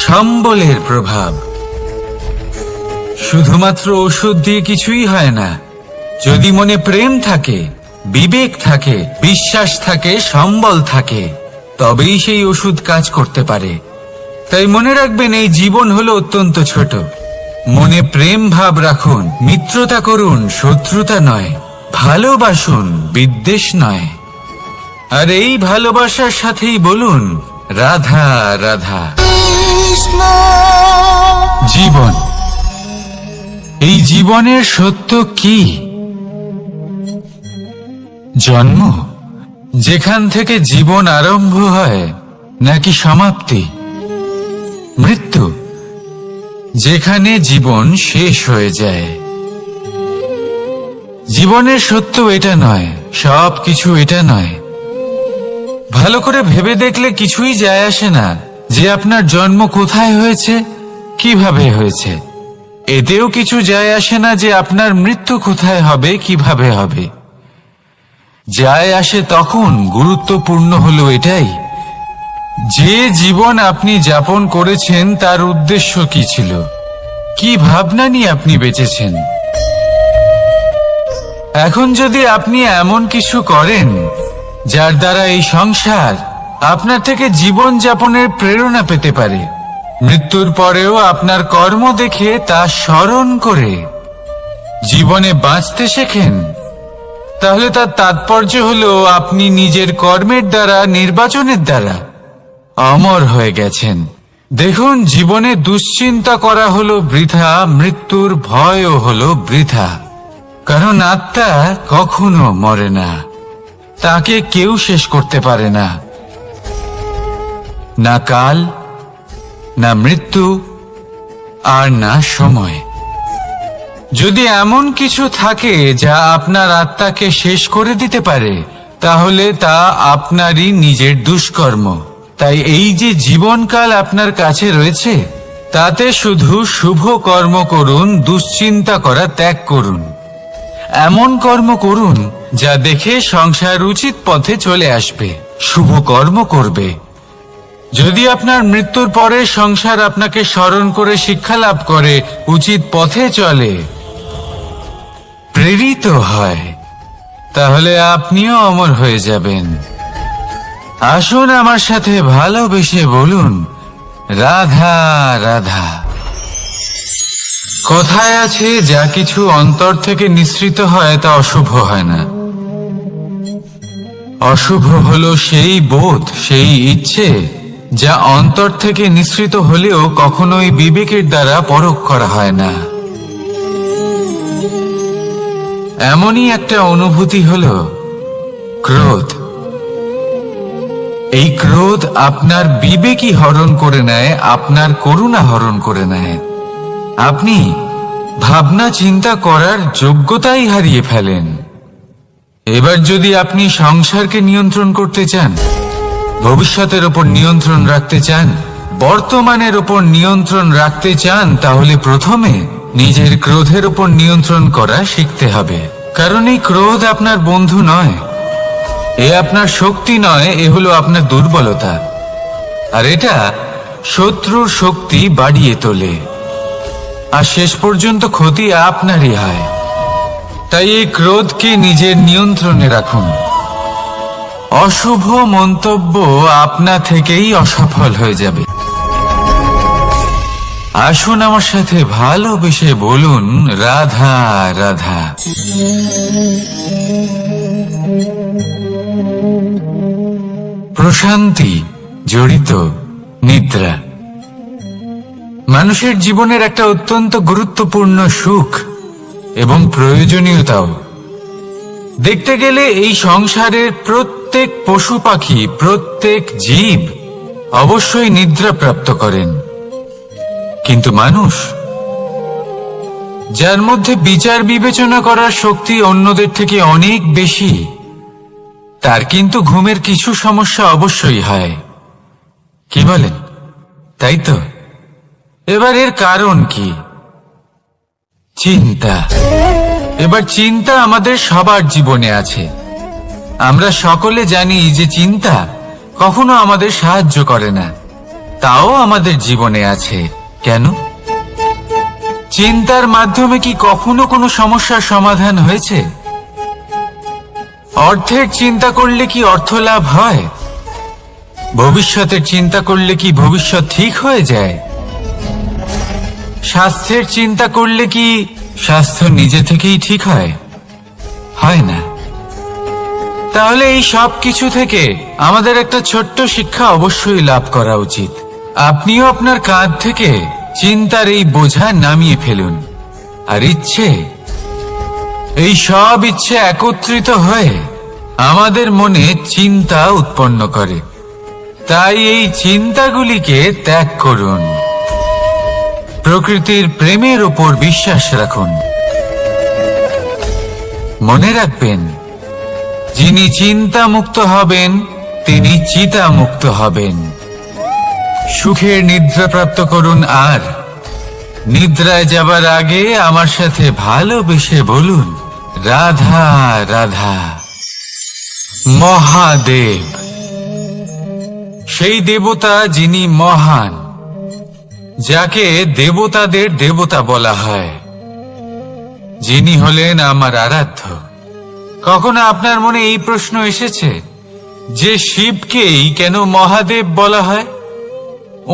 সম্বলের প্রভাব। শুধুমাত্র ওষুধ দিয়ে কিছুই হয় না। যদি মনে প্রেম থাকে, বিবেক থাকে, বিশ্বাস থাকে, সম্বল থাকে, তবেই সেই ওষুধ কাজ করতে পারে। তাই মনে রাখবেন, এই জীবন হলো অত্যন্ত ছোট। মনে প্রেম ভাব রাখুন, মিত্রতা করুন, শত্রুতা নয়। ভালোবাসুন, বিদ্বেষ নয়। আর এই ভালোবাসার সাথেই বলুন, রাধা রাধা। জীবন, এই জীবনের সত্য কি? জন্ম, যেখান থেকে জীবন আরম্ভ হয়, নাকি সমাপ্তি? মৃত্যু, যেখানে জীবন শেষ হয়ে যায়। জীবনের সত্য এটা নয়, সব কিছু এটা নয়। ভালো করে ভেবে দেখলে কিছুই যায় আসে না যে আপনার জন্ম কোথায় হয়েছে, কিভাবে হয়েছে। এতেও কিছু যায় আসে না যে আপনার মৃত্যু কোথায় হবে, কিভাবে হবে। যায় আসে তখন, গুরুত্বপূর্ণ হলো এটাই যে জীবন আপনি যাপন করেছেন তার উদ্দেশ্য কি ছিল, কি ভাবনা নিয়ে আপনি বেঁচেছেন। এখন যদি আপনি এমন কিছু করেন যার দ্বারা এই সংসার আপনার থেকে জীবন যাপনের প্রেরণা পেতে পারে, মৃত্যুর পরেও আপনার কর্ম দেখে তা স্মরণ করে জীবনে বাঁচতে শেখেন, তাহলে তার তাৎপর্য হলো আপনি নিজের কর্মের দ্বারা, নির্বাচনের দ্বারা অমর হয়ে গেছেন। দেখুন, জীবনে দুশ্চিন্তা করা হলো বৃথা, মৃত্যুর ভয়ও হলো বৃথা। কারণ আত্মা কখনো মরে না, তাকে কেউ শেষ করতে পারে না। না কাল, না মৃত্যু, আর না সময়। যদি এমন কিছু থাকে যা আপনার আত্মাকে শেষ করে দিতে পারে, তাহলে তা আপনারই নিজের দুষ্কর্ম। তাই এই যে জীবনকাল আপনার কাছে রয়েছে, তাতে শুধু শুভ কর্ম করুন, দুশ্চিন্তা করা ত্যাগ করুন। এমন কর্ম করুন যা দেখে সংসার উচিত পথে চলে আসবে, শুভ কর্ম করবে। যদি আপনার মৃত্যুর পরে সংসার আপনাকে স্মরণ করে শিক্ষা লাভ করে, উচিত পথে চলে, প্রেরিত হয়, তাহলে আপনিও অমর হয়ে যাবেন। আসুন আমার সাথে ভালোবেসে বলুন, রাধা রাধা। কথায় আছে, যা কিছু অন্তর থেকে নিঃসৃত হয় তা অশুভ হয় না। অশুভ হলো সেই বোধ, সেই ইচ্ছে যা অন্তর থেকে নিঃসৃত হলেও কখনোই বিবেকের দ্বারা পরখ করা হয় না। এমনই একটা অনুভূতি হলো ক্রোধ। এই ক্রোধ আপনার বিবেকই হরণ করে নেয়, আপনার করুণা হরণ করে নেয়। আপনি ভাবনা চিন্তা করার যোগ্যতাই হারিয়ে ফেলেন। এবার যদি আপনি সংসারকে নিয়ন্ত্রণ করতে চান, ভবিষ্যতের ওপর নিয়ন্ত্রণ রাখতে চান, বর্তমানের ওপর নিয়ন্ত্রণ রাখতে চান, তাহলে প্রথমে নিজের ক্রোধের উপর নিয়ন্ত্রণ করা শিখতে হবে, কারণ এই ক্রোধ আপনার বন্ধু নয়, এ আপনার শক্তি নয়, এ হলো আপনার দুর্বলতা, আর এটা শত্রুর শক্তি বাড়িয়ে তোলে, আর শেষ পর্যন্ত ক্ষতি আপনারই হয়। তাই এই ক্রোধকে নিজের নিয়ন্ত্রণে রাখুন। অশুভ মন্তব্য আপনা থেকেই অসফল হয়ে যাবে। আসুন আমার সাথে ভালোবেসে বলুন, রাধা রাধা। প্রশান্তি জড়িত নিদ্রা মানুষের জীবনের একটা অত্যন্ত গুরুত্বপূর্ণ সুখ এবং প্রয়োজনীয়তাও। দেখতে গেলে এই সংসারের প্রত্যেক পশু পাখি, প্রত্যেক জীব অবশ্যই নিদ্রা প্রাপ্ত করেন, কিন্তু মানুষ, যার মধ্যে বিচার বিবেচনা করার শক্তি অন্যদের থেকে অনেক বেশি, তার কিন্তু ঘুমের কিছু সমস্যা অবশ্যই হয়। কি বলেন? তাই তো। এবার এর কারণ কি? চিন্তা। এবার চিন্তা আমাদের সবার জীবনে আছে। আমরা সকলে জানি যে চিন্তা কখনো আমাদের সাহায্য করে না, তাও আমাদের জীবনে আছে। কেন? চিন্তার মাধ্যমে কি কখনো কোনো সমস্যার সমাধান হয়েছে? অর্থের চিন্তা করলে কি অর্থ লাভ হয়? ভবিষ্যতের চিন্তা করলে কি ভবিষ্যৎ ঠিক হয়ে যায়? স্বাস্থ্যের চিন্তা করলে কি স্বাস্থ্য নিজে থেকেই ঠিক হয়? হয় না। তাহলে এই সব কিছু থেকে আমাদের একটা ছোট্ট শিক্ষা অবশ্যই লাভ করা উচিত। আপনিও আপনার কাঁধ থেকে চিন্তার এই বোঝা নামিয়ে ফেলুন। আর ইচ্ছে, এই সব ইচ্ছে একত্রিত হয়ে আমাদের মনে চিন্তা উৎপন্ন করে। তাই এই চিন্তাগুলিকে ত্যাগ করুন। প্রকৃতির প্রেমের উপর বিশ্বাস রাখুন। মনে রাখবেন, যিনি চিন্তা মুক্ত হবেন তিনি চিতা মুক্ত হবেন। সুখের নিদ্রা প্রাপ্ত করুন, আর নিদ্রায় যাবার আগে আমার সাথে ভালোবেসে বলুন, রাধা রাধা। মহাদেব, সেই দেবতা যিনি মহান, যাকে দেবতাদের দেবতা বলা হয়, যিনি হলেন আমার আরাধ্য। কখনো আপনার মনে এই প্রশ্ন এসেছে যে শিবকেই কেন মহাদেব বলা হয়,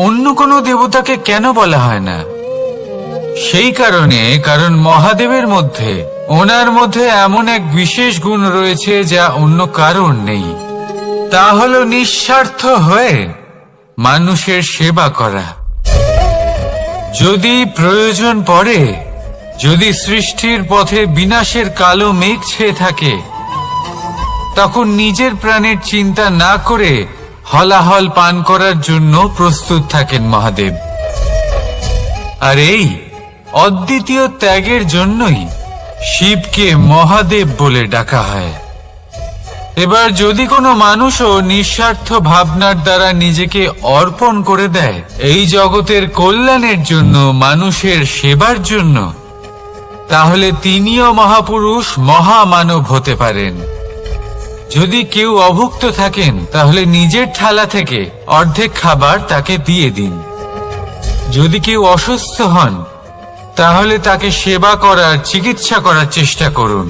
অন্য কোনো দেবতাকে কেন বলা হয় না? সেই কারণ মহাদেবের মধ্যে, ওনার মধ্যে এমন এক বিশেষ গুণ রয়েছে যা অন্য কারণ নেই। তা হলো নিঃস্বার্থ হয়ে মানুষের সেবা করা। যদি প্রয়োজন পড়ে, যদি সৃষ্টির পথে বিনাশের কালো মেঘ ছেয়ে থাকে, তখন নিজের প্রাণের চিন্তা না করে হলাহল পান করার জন্য প্রস্তুত থাকেন মহাদেব। আর এই অদ্বিতীয় ত্যাগের জন্যই শিবকে মহাদেব বলে ডাকা হয়। এবার যদি কোনো মানুষও নিঃস্বার্থ ভাবনার দ্বারা নিজেকে অর্পণ করে দেয় এই জগতের কল্যাণের জন্য, মানুষের সেবার জন্য, তাহলে তিনিও মহাপুরুষ, মহামানব হতে পারেন। যদি কেউ অভুক্ত থাকেন, তাহলে নিজের থালা থেকে অর্ধেক খাবার তাকে দিয়ে দিন। যদি কেউ অসুস্থ হন, তাহলে তাকে সেবা করার, চিকিৎসা করার চেষ্টা করুন।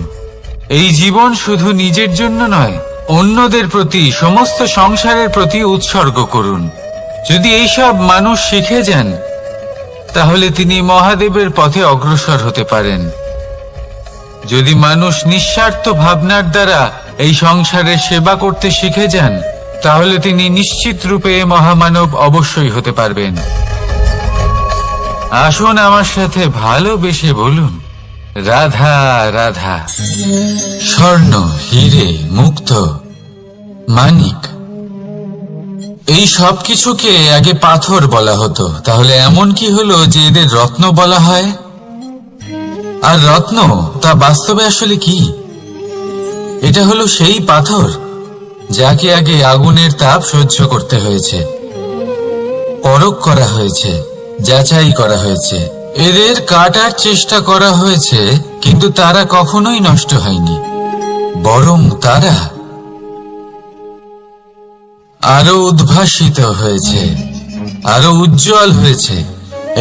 এই জীবন শুধু নিজের জন্য নয়, অন্যদের প্রতি, সমস্ত সংসারের প্রতি উৎসর্গ করুন। যদি এইসব মানুষ শিখে যান, তাহলে তিনি মহাদেবের পথে অগ্রসর হতে পারেন। যদি মানুষ নিঃস্বার্থ ভাবনার দ্বারা এই সংসারের সেবা করতে শিখে যান, তাহলে তিনি নিশ্চিত রূপে মহামানব অবশ্যই হতে পারবেন। আসুন আমার সাথে ভালোবেসে বলুন, রাধা রাধা। স্বর্ণ, হীরে, মুক্ত, মানিক, এই সব কিছুকে আগে পাথর বলা হতো। তাহলে এমন কি হলো যে এদের রত্ন বলা হয়? আর রত্ন তা বাস্তবে আসলে কি? এটা হলো সেই পাথর যাকে আগে আগুনের তাপ সহ্য করতে হয়েছে, পরখ করা হয়েছে, যাচাই করা হয়েছে, এদের কাটার চেষ্টা করা হয়েছে, কিন্তু তারা কখনোই নষ্ট হয়নি, বরং তারা আরো উদ্ভাসিত হয়েছে, আরো উজ্জ্বল হয়েছে,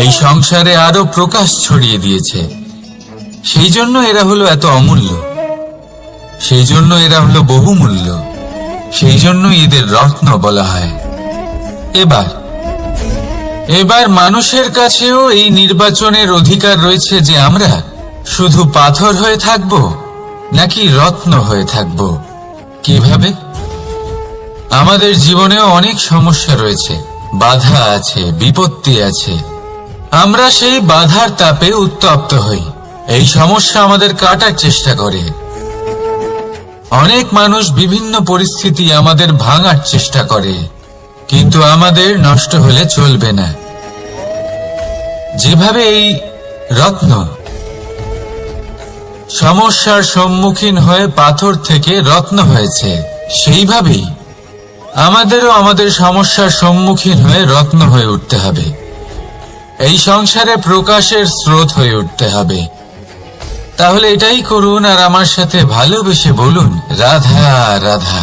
এই সংসারে আরো প্রকাশ ছড়িয়ে দিয়েছে। সেই জন্য এরা হলো এত অমূল্য, সেই জন্য এরা হলো বহুমূল্য, সেই জন্য এদের রত্ন বলা হয়। এবার মানুষের কাছেও এই নির্বাচনের অধিকার রয়েছে যে আমরা শুধু পাথর হয়ে থাকব নাকি রত্ন হয়ে থাকব। কিভাবে? আমাদের জীবনেও অনেক সমস্যা রয়েছে, বাধা আছে, বিপত্তি আছে। আমরা সেই বাধার তাপে উত্তপ্ত হই, এই সমস্যা আমাদের কাটার চেষ্টা করে। অনেক মানুষ বিভিন্ন পরিস্থিতি আমাদের ভাঙার চেষ্টা করে, কিন্তু আমাদের নষ্ট হলে চলবে না। যেভাবে এই রত্ন সমস্যার সম্মুখীন হয়ে পাথর থেকে রত্ন হয়েছে, সেইভাবেই আমাদেরও আমাদের সমস্যার সম্মুখীন হয়ে রত্ন হয়ে উঠতে হবে। এই সংসারে প্রকাশের স্রোত হয়ে উঠতে হবে। তাহলে এটাই করুন আর আমার সাথে ভালোবেসে বলুন, রাধা রাধা।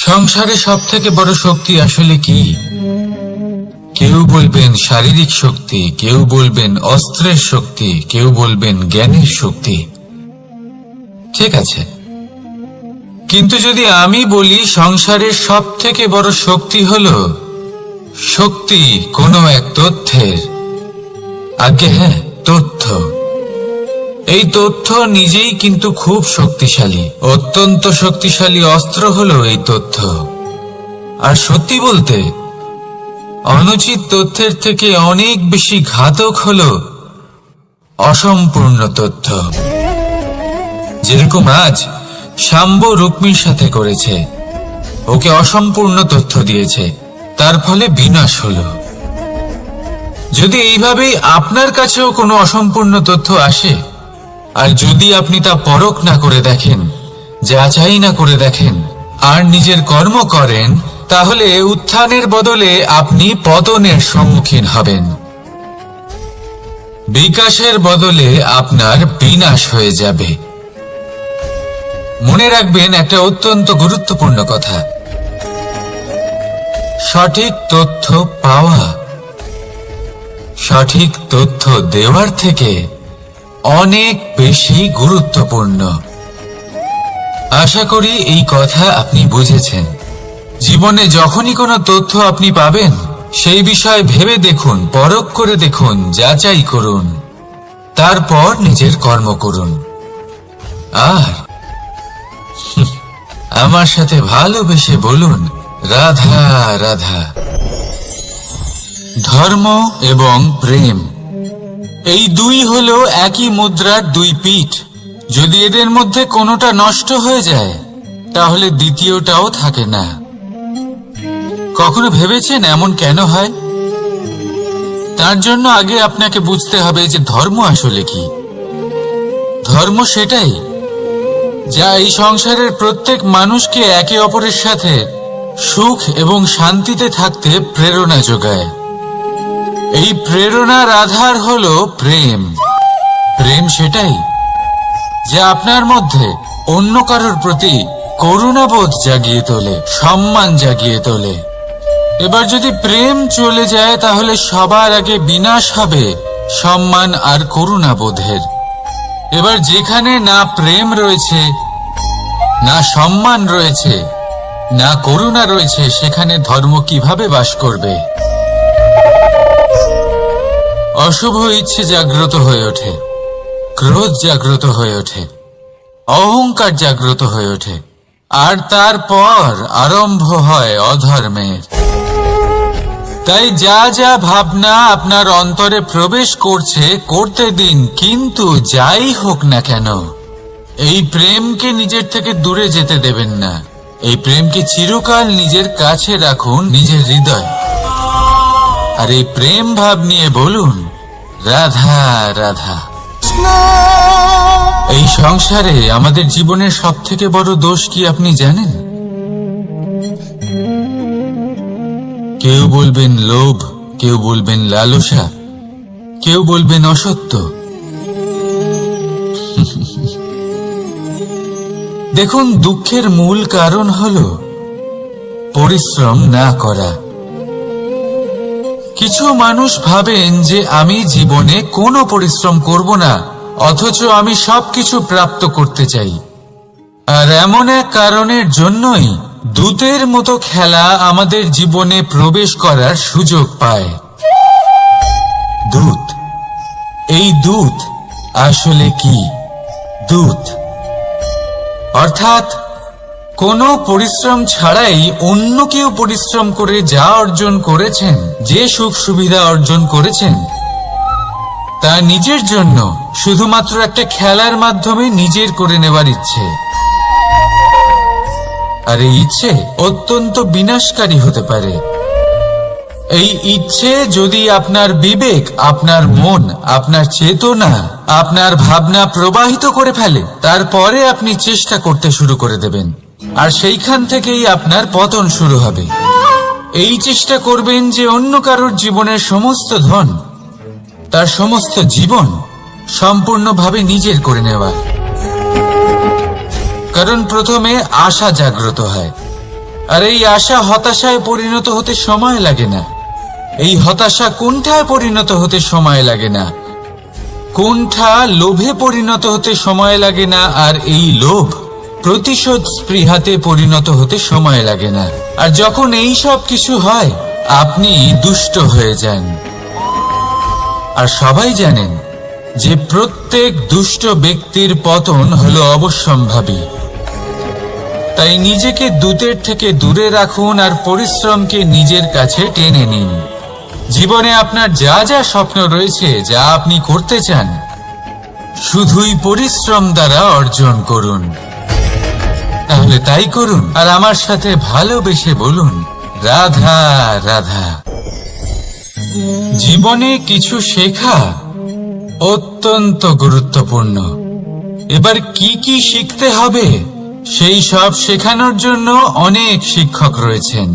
সংসারে সব থেকে বড় শক্তি আসলে কি? কেউ বলবেন শারীরিক শক্তি, কেউ বলবেন অস্ত্রের শক্তি, কেউ বলবেন জ্ঞানের শক্তি। ঠিক আছে, কিন্তু যদি আমি বলি সংসারের সব থেকে বড় শক্তি হলো শক্তি কোনো এক তথ্যের, আগে হ্যাঁ, তথ্য। এই তথ্য নিজেই কিন্তু খুব শক্তিশালী, অত্যন্ত শক্তিশালী অস্ত্র হলো এই তথ্য। আর সত্যি বলতে অনুচিত তথ্যের থেকে অনেক বেশি ঘাতক হলো অসম্পূর্ণ তথ্য। যেরকম আজ শাম্ব রুক্মির সাথে করেছে, ওকে অসম্পূর্ণ তথ্য দিয়েছে, তার ফলে বিনাশ হলো। যদি এইভাবেই আপনার কাছেও কোনো অসম্পূর্ণ তথ্য আসে, আর যদি আপনি তা পরখ না করে দেখেন, যাচাই না করে দেখেন, আর নিজের কর্ম করেন, তাহলে উত্থানের বদলে আপনি পতনের সম্মুখীন হবেন। বিকাশের বদলে আপনার বিনাশ হয়ে যাবে। মনে রাখবেন একটা অত্যন্ত গুরুত্বপূর্ণ কথা, সঠিক তথ্য পাওয়া সঠিক তথ্য দেওয়ার থেকে অনেক বেশি গুরুত্বপূর্ণ। আশা করি এই কথা আপনি বুঝেছেন। জীবনে যখনই কোনো তথ্য আপনি পাবেন, সেই বিষয়ে ভেবে দেখুন, পরখ করে দেখুন, যাচাই করুন, তারপর নিজের কর্ম করুন। আর আমার সাথে ভালোবেসে বলুন, রাধা রাধা। ধর্ম এবং প্রেম, এই দুই হলো একই মুদ্রার দুই পিঠ। যদি এদের মধ্যে কোনোটা নষ্ট হয়ে যায়, তাহলে দ্বিতীয়টাও থাকে না। কখনো ভেবেছেন এমন কেন হয়? তার জন্য আগে আপনাকে বুঝতে হবে যে ধর্ম আসলে কি। ধর্ম সেটাই যা এই সংসারের প্রত্যেক মানুষকে একে অপরের সাথে সুখ এবং শান্তিতে থাকতে প্রেরণা যোগায়। এই প্রেরণার আধার হলো প্রেম। প্রেম সেটাই যা আপনার মধ্যে অন্য কারোর প্রতি করুণাবোধ জাগিয়ে তোলে, সম্মান জাগিয়ে তোলে। এবার যদি প্রেম চলে যায়, তাহলে সবার আগে বিনাশ হবে সম্মান আর করুণাবোধের। এবার যেখানে না প্রেম রয়েছে, না সম্মান রয়েছে, না করুণা রয়েছে, সেখানে ধর্ম কিভাবে বাস করবে? অশুভ ইচ্ছে জাগ্রত হয়ে ওঠে, ক্রোধ জাগ্রত হয়ে ওঠে, অহংকার জাগ্রত হয়ে ওঠে, আর তারপর আরম্ভ হয় অধর্মের। তাই যা যা ভাবনা আপনার অন্তরে প্রবেশ করছে, করতে দিন, কিন্তু যাই হোক না কেন, এই প্রেমকে নিজের থেকে দূরে যেতে দেবেন না। এই প্রেমকে চিরকাল নিজের কাছে রাখুন, নিজের হৃদয়। আর এই প্রেম ভাব নিয়ে বলুন, রাধা রাধা। এই সংসারে আমাদের জীবনের সব থেকে বড় দোষ কি আপনি জানেন? কেউ বলবেন লোভ, কেউ বলবেন লালসা, কেউ বলবেন অসত্য। দেখুন, দুঃখের মূল কারণ হলো পরিশ্রম না করা। কিছু মানুষ ভাবেন যে আমি জীবনে কোনো পরিশ্রম করব না, অথচ আমি সবকিছু প্রাপ্ত করতে চাই। আর এমন এক কারণের জন্যই দূতের মতো খেলা আমাদের জীবনে প্রবেশ করার সুযোগ পায়। দূত, এই দূত আসলে কি? দূত অর্থাৎ কোনো পরিশ্রম ছাড়াই অন্য কেউ পরিশ্রম করে যা অর্জন করেছেন, যে সুখ সুবিধা অর্জন করেছেন, তা নিজের জন্য শুধুমাত্র একটা খেলার মাধ্যমে নিজের করে নেবার ইচ্ছে। আর এই ইচ্ছে অত্যন্ত বিনাশকারী হতে পারে। এই ইচ্ছে যদি আপনার বিবেক, আপনার মন, আপনার চেতনা, আপনার ভাবনা প্রবাহিত করে ফেলে, তারপরে আপনি চেষ্টা করতে শুরু করে দেবেন, আর সেইখান থেকেই আপনার পতন শুরু হবে। এই চেষ্টা করবেন যে অন্য কারোর জীবনের সমস্ত ধন, তার সমস্ত জীবন সম্পূর্ণভাবে নিজের করে নেওয়া। কারণ প্রথমে আশা জাগ্রত হয়, আর এই আশা হতাশায় পরিণত হতে সময় লাগে না। এই হতাশা কুণ্ঠায় পরিণত হতে সময় লাগে না, কুণ্ঠা লোভে পরিণত হতে সময় লাগে না, আর এই লোভ প্রতিশোধ স্পৃহাতে পরিণত হতে সময় লাগে না। আর যখন এই সব কিছু হয়, আপনি দুষ্ট হয়ে যান। আর সবাই জানেন যে প্রত্যেক দুষ্ট ব্যক্তির পতন হলো অবশ্যম্ভাবী। তাই নিজেকে দূতের থেকে দূরে রাখুন আর পরিশ্রমকে নিজের কাছে টেনে নিন। জীবনে আপনার যা যা স্বপ্ন রয়েছে, যা আপনি করতে চান, শুধুই পরিশ্রম দ্বারা অর্জন করুন। তাহলে তাই করুন, আর আমার সাথে ভালোবেসে বলুন, রাধা রাধা। জীবনে কিছু শেখা অত্যন্ত গুরুত্বপূর্ণ। এবার কি কি শিখতে হবে, সেই সব শেখানোর জন্য অনেক শিক্ষক রয়েছেন।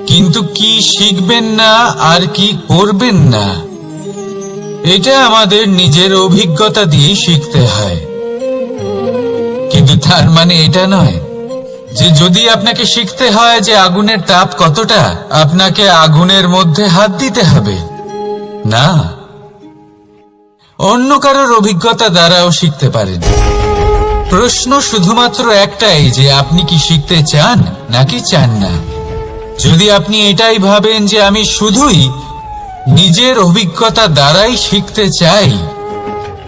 কিন্তু কি শিখবেন না আর কি করবেন না, এটা আমাদের নিজের অভিজ্ঞতা দিয়ে শিখতে হয়। কিন্তু তার মানে এটা নয় যে যদি আপনাকে শিখতে হয় যে আগুনের তাপ কতটা, আপনাকে আগুনের মধ্যে হাত দিতে হবে। না, অন্য কারোর অভিজ্ঞতা দ্বারাও শিখতে পারেন। প্রশ্ন শুধুমাত্র একটাই যে আপনি কি শিখতে চান নাকি চান না। যদি আপনি এটাই ভাবেন যে আমি শুধুই নিজের অভিজ্ঞতা দ্বারাই শিখতে চাই,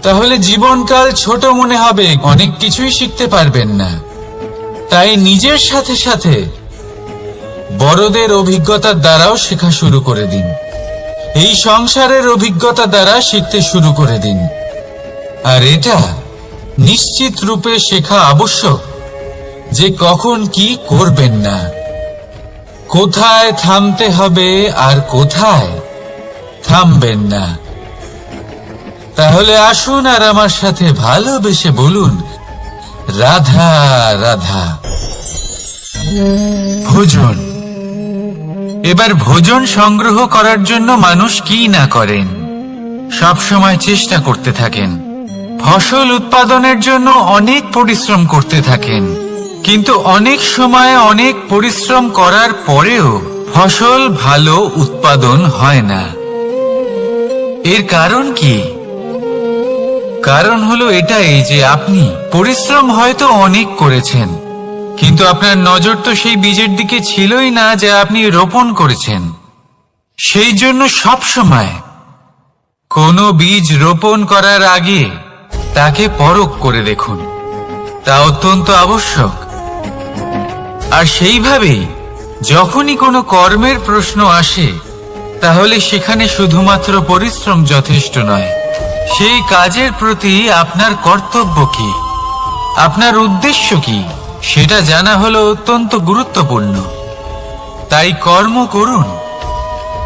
তাহলে জীবনকাল ছোট মনে হবে, অনেক কিছুই শিখতে পারবেন না। তাই নিজের সাথে সাথে বড়দের অভিজ্ঞতার দ্বারাও শেখা শুরু করে দিন। এই সংসারের অভিজ্ঞতা দ্বারা শিখতে শুরু করে দিন। আর এটা নিশ্চিত রূপে শেখা আবশ্যক যে কখন কি করবেন না, কোথায় থামতে হবে আর কোথায় থামবেন না। তাহলে আসুন আর আমার সাথে ভালোবেসে বলুন, রাধা রাধা। ভোজন। এবার ভোজন সংগ্রহ করার জন্য মানুষ কি না করেন, সব সময় চেষ্টা করতে থাকেন। ফসল উৎপাদনের জন্য অনেক পরিশ্রম করতে থাকেন, কিন্তু অনেক সময় অনেক পরিশ্রম করার পরেও ফসল ভালো উৎপাদন হয় না। এর কারণ কি? কারণ হলো এটাই যে আপনি পরিশ্রম হয়তো অনেক করেছেন, কিন্তু আপনার নজর তো সেই বীজের দিকে ছিলই না যা আপনি রোপণ করেছেন। সেই জন্য সব সময় কোনো বীজ রোপণ করার আগে তাকে পরখ করে দেখুন, তা অত্যন্ত আবশ্যক। আর সেইভাবেই যখনই কোনো কর্মের প্রশ্ন আসে, তাহলে সেখানে শুধুমাত্র পরিশ্রম যথেষ্ট নয়। সেই কাজের প্রতি আপনার কর্তব্য কি, আপনার উদ্দেশ্য কি, সেটা জানা হলো অত্যন্ত গুরুত্বপূর্ণ। তাই কর্ম করুন,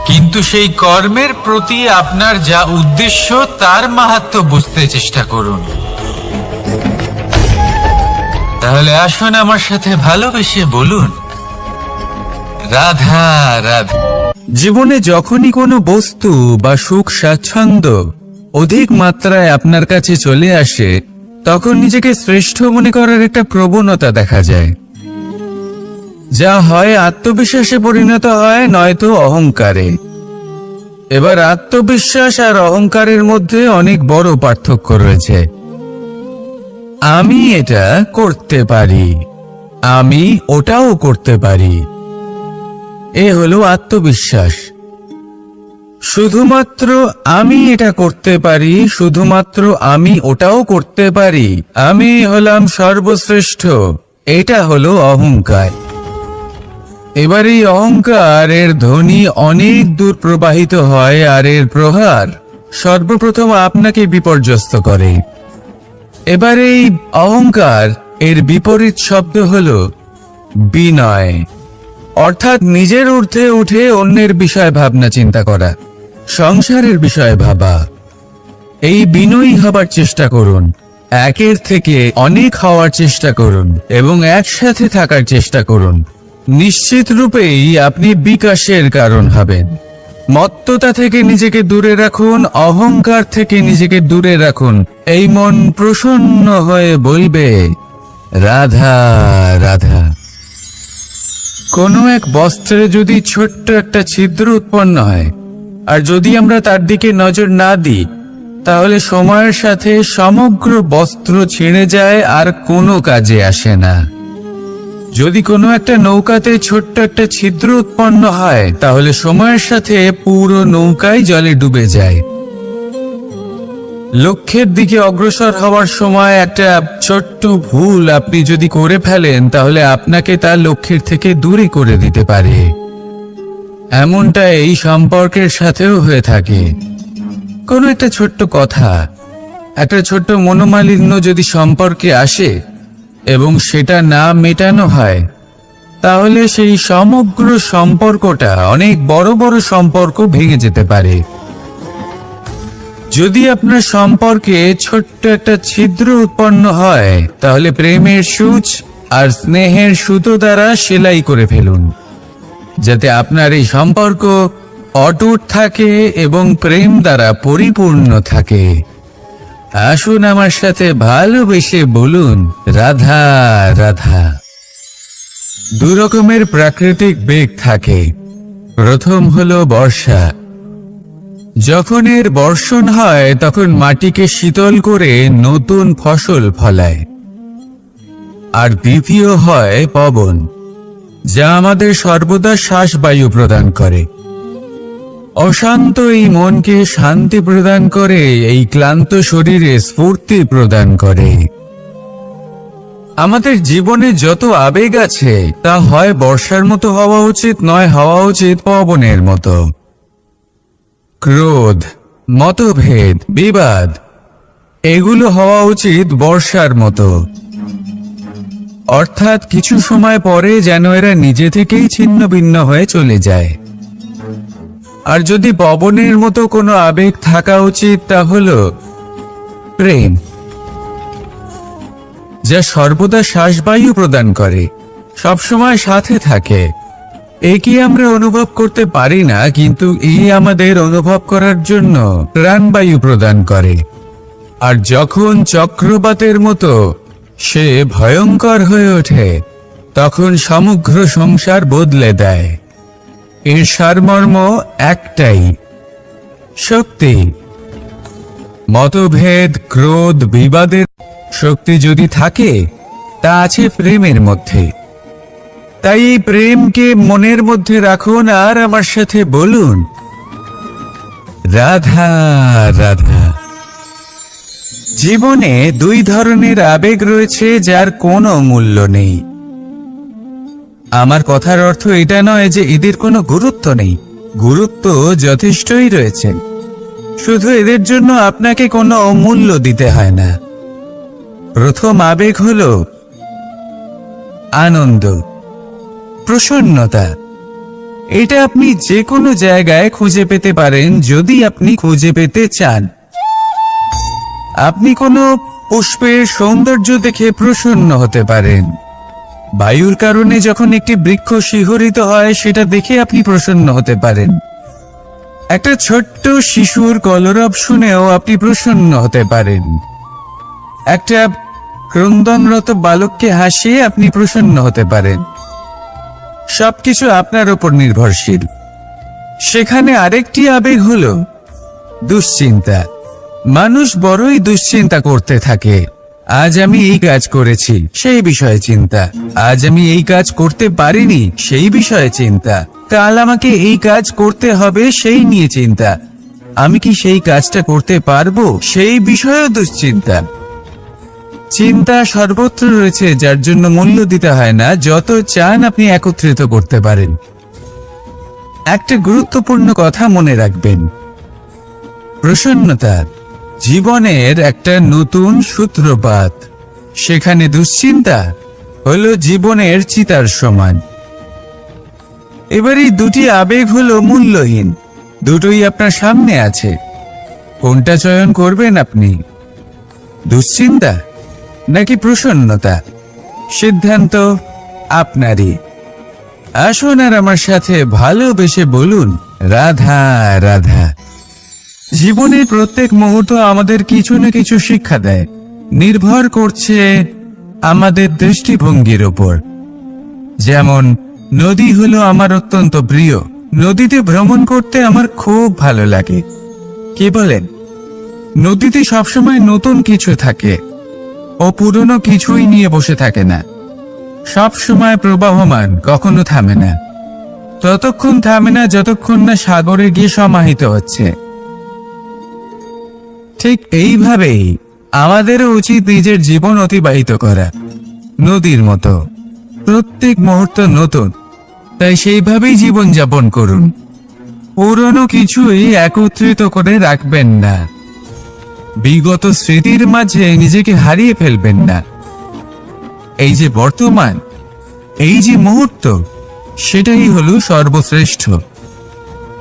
কিন্তু সেই কর্মের প্রতি আপনার যা উদ্দেশ্য তার মাহাত্ম্য বুঝতে চেষ্টা করুন। তাহলে আসুন আমার সাথে ভালোবেসে বলুন, রাধা রাধা। জীবনে যখনই কোনো বস্তু বা সুখ স্বাচ্ছন্দ্য অধিক মাত্রায় আপনার কাছে চলে আসে, তখন নিজেকে শ্রেষ্ঠ মনে করার একটা প্রবণতা দেখা যায়, যা হয় আত্মবিশ্বাসে পরিণত হয়, নয়তো অহংকারে। এবার আত্মবিশ্বাস আর অহংকারের মধ্যে অনেক বড় পার্থক্য রয়েছে। আমি এটা করতে পারি, আমি ওটাও করতে পারি, এ হলো আত্মবিশ্বাস। শুধুমাত্র আমি এটা করতে পারি, শুধুমাত্র আমি ওটাও করতে পারি, আমি হলাম সর্বশ্রেষ্ঠ, এটা হলো অহংকার। এবার এই অহংকারের ধ্বনি অনেক দূর প্রবাহিত হয়, আর এর প্রহার সর্বপ্রথম আপনাকে বিপর্যস্ত করে। এবার এই অহংকার এর বিপরীত শব্দ হলো বিনয়, অর্থাৎ নিজের ঊর্ধ্বে উঠে অন্যের বিষয় ভাবনা চিন্তা করা, সংসারের বিষয়ে ভাবা। এই বিনয়ী হবার চেষ্টা করুন, একের থেকে অনেক হওয়ার চেষ্টা করুন এবং একসাথে থাকার চেষ্টা করুন। নিশ্চিত রূপেই আপনি বিকাশের কারণ হবেন। মত্ততা থেকে নিজেকে দূরে রাখুন, অহংকার থেকে নিজেকে দূরে রাখুন। এই মন প্রসন্ন হয়ে বলবে, রাধা রাধা। কোনো এক বস্ত্রে যদি ছোট্ট একটা ছিদ্র উৎপন্ন হয়, আর যদি আমরা তার দিকে নজর না দিই, তাহলে সময়ের সাথে সমগ্র বস্ত্র ছিঁড়ে যায় আর কোনো কাজে আসে না। যদি কোনো একটা নৌকাতে ছোট্ট একটা ছিদ্র উৎপন্ন হয়, তাহলে সময়ের সাথে পুরো নৌকাই জলে ডুবে যায়। লক্ষ্যের দিকে অগ্রসর হওয়ার সময় একটা ছোট্ট ভুল আপনি যদি করে ফেলেন, তাহলে আপনাকে তার লক্ষ্যের থেকে দূরে করে দিতে পারে। এমনটা এই সম্পর্কের সাথেও হয়ে থাকে। কোনো একটা ছোট্ট কথা, একটা ছোট্ট মনোমালিন্য যদি সম্পর্কে আসে এবং সেটা না মেটানো হয়, তাহলে সেই সমগ্র সম্পর্কটা, অনেক বড় বড় সম্পর্ক ভেঙে যেতে পারে। যদি আপনার সম্পর্কে ছোট্ট একটা ছিদ্র উৎপন্ন হয়, তাহলে প্রেমের সূচ আর স্নেহের সুতো দ্বারা সেলাই করে ফেলুন, যাতে আপনার এই সম্পর্ক অটুট থাকে এবং প্রেম দ্বারা পরিপূর্ণ থাকে। আসুন আমার সাথে ভালোবেসে বলুন, রাধা রাধা। দু রকমের প্রাকৃতিক বেগ থাকে। প্রথম হলো বর্ষা। যখন এর বর্ষণ হয়, তখন মাটিকে শীতল করে নতুন ফসল ফলায়। আর দ্বিতীয় হয় পবন, যা আমাদের সর্বদা শ্বাসবায়ু প্রদান করে। অশান্ত এই মনকে শান্তি প্রদান করে, এই ক্লান্ত শরীরে স্ফূর্তি প্রদান করে। আমাদের জীবনে যত আবেগ আছে, তা হয় বর্ষার মতো হওয়া উচিত, নয় হওয়া উচিত পবনের মতো। ক্রোধ, মতভেদ, বিবাদ, এগুলো হওয়া উচিত বর্ষার মতো। অর্থাৎ কিছু সময় পরে যেন এরা নিজে থেকেই ছিন্ন ভিন্ন হয়ে চলে যায়। আর যদি পবনের মতো কোনো আবেগ থাকা উচিত, তা হলো প্রেম, যা সর্বদা শ্বাসবায়ু প্রদান করে, সবসময় সাথে থাকে। একে আমরা অনুভব করতে পারি না, কিন্তু এই আমাদের অনুভব করার জন্য প্রাণবায়ু প্রদান করে। আর যখন চক্রবাতের মতো সে ভয়ঙ্কর হয়ে ওঠে, তখন সমগ্র সংসার বদলে দেয়। এর সারমর্ম একটাই, শক্তি। মতভেদ, ক্রোধ, বিবাদের শক্তি যদি থাকে, তা আছে প্রেমের মধ্যে। তাই এই প্রেমকে মনের মধ্যে রাখুন আর আমার সাথে বলুন, রাধা রাধা। জীবনে দুই ধরনের আবেগ রয়েছে, যার কোনো মূল্য নেই। আমার কথার অর্থ এটা নয় যে এদের কোনো গুরুত্ব নেই, গুরুত্ব যথেষ্টই রয়েছে, শুধু এদের জন্য আপনাকে কোনো মূল্য দিতে হয় না। প্রথম আবেগ হলো আনন্দ, প্রসন্নতা। এটা আপনি যে কোনো জায়গায় খুঁজে পেতে পারেন, যদি আপনি খুঁজে পেতে চান। আপনি কোনো পুষ্পের সৌন্দর্য দেখে প্রসন্ন হতে পারেন, বায়ুর কারণে যখন একটি বৃক্ষ শিহরিত হয় সেটা দেখে আপনি প্রসন্ন হতে পারেন। একটা ছোট্ট শিশুর কলরব শুনেও আপনি প্রসন্ন হতে পারেন। একটা ক্রন্দনরত বালককে হাসিয়ে আপনি প্রসন্ন হতে পারেন। সবকিছু আপনার উপর নির্ভরশীল। সেখানে আরেকটি আবেগ হলো দুশ্চিন্তা। মানুষ বড়ই দুশ্চিন্তা করতে থাকে। আজ আমি এই কাজ করেছি, সেই বিষয়ে চিন্তা। আজ আমি এই কাজ করতে পারিনি, সেই বিষয়ে চিন্তা। কাল আমাকে এই কাজ করতে হবে, সেই নিয়ে চিন্তা। আমি কি সেই কাজটা করতে পারবো, সেই বিষয়েও দুশ্চিন্তা। চিন্তা সর্বত্র রয়েছে, যার জন্য মূল্য দিতে হয় না। যত চান আপনি একত্রিত করতে পারেন। একটা গুরুত্বপূর্ণ কথা মনে রাখবেন, প্রসন্নতা জীবনের একটা নতুন সূত্রপাত। সেখানে দুশ্চিন্তা হলো জীবনের চিতার সমান। এবার এই দুটি আবেগ হলো মূল্যহীন, দুটোই আপনার সামনে আছে। কোনটা চয়ন করবেন আপনি, দুশ্চিন্তা নাকি প্রসন্নতা? সিদ্ধান্ত আপনারই। আসুন আর আমার সাথে ভালোবেসে বলুন, রাধা রাধা। জীবনের প্রত্যেক মুহূর্ত আমাদের কিছু না কিছু শিক্ষা দেয়, নির্ভর করছে আমাদের দৃষ্টিভঙ্গির উপর। যেমন নদী হলো আমার অত্যন্ত প্রিয়। নদীতে ভ্রমণ করতে আমার খুব ভালো লাগে। কি বলেন? নদীতে সবসময় নতুন কিছু থাকে, ও পুরনো কিছুই নিয়ে বসে থাকে না। সব সময় প্রবাহমান, কখনো থামে না। ততক্ষণ থামে না যতক্ষণ না সাগরে গিয়ে সমাহিত হচ্ছে। ঠিক এইভাবেই আমাদেরও উচিত নিজের জীবন অতিবাহিত করা, নদীর মতো। প্রত্যেক মুহূর্ত নতুন, তাই সেইভাবেই জীবন যাপন করুন। পুরনো কিছুই একত্রিত করে রাখবেন না। বিগত স্মৃতির মাঝে নিজেকে হারিয়ে ফেলবেন না। এই যে বর্তমান, এই যে মুহূর্ত, সেটাই হলো সর্বশ্রেষ্ঠ।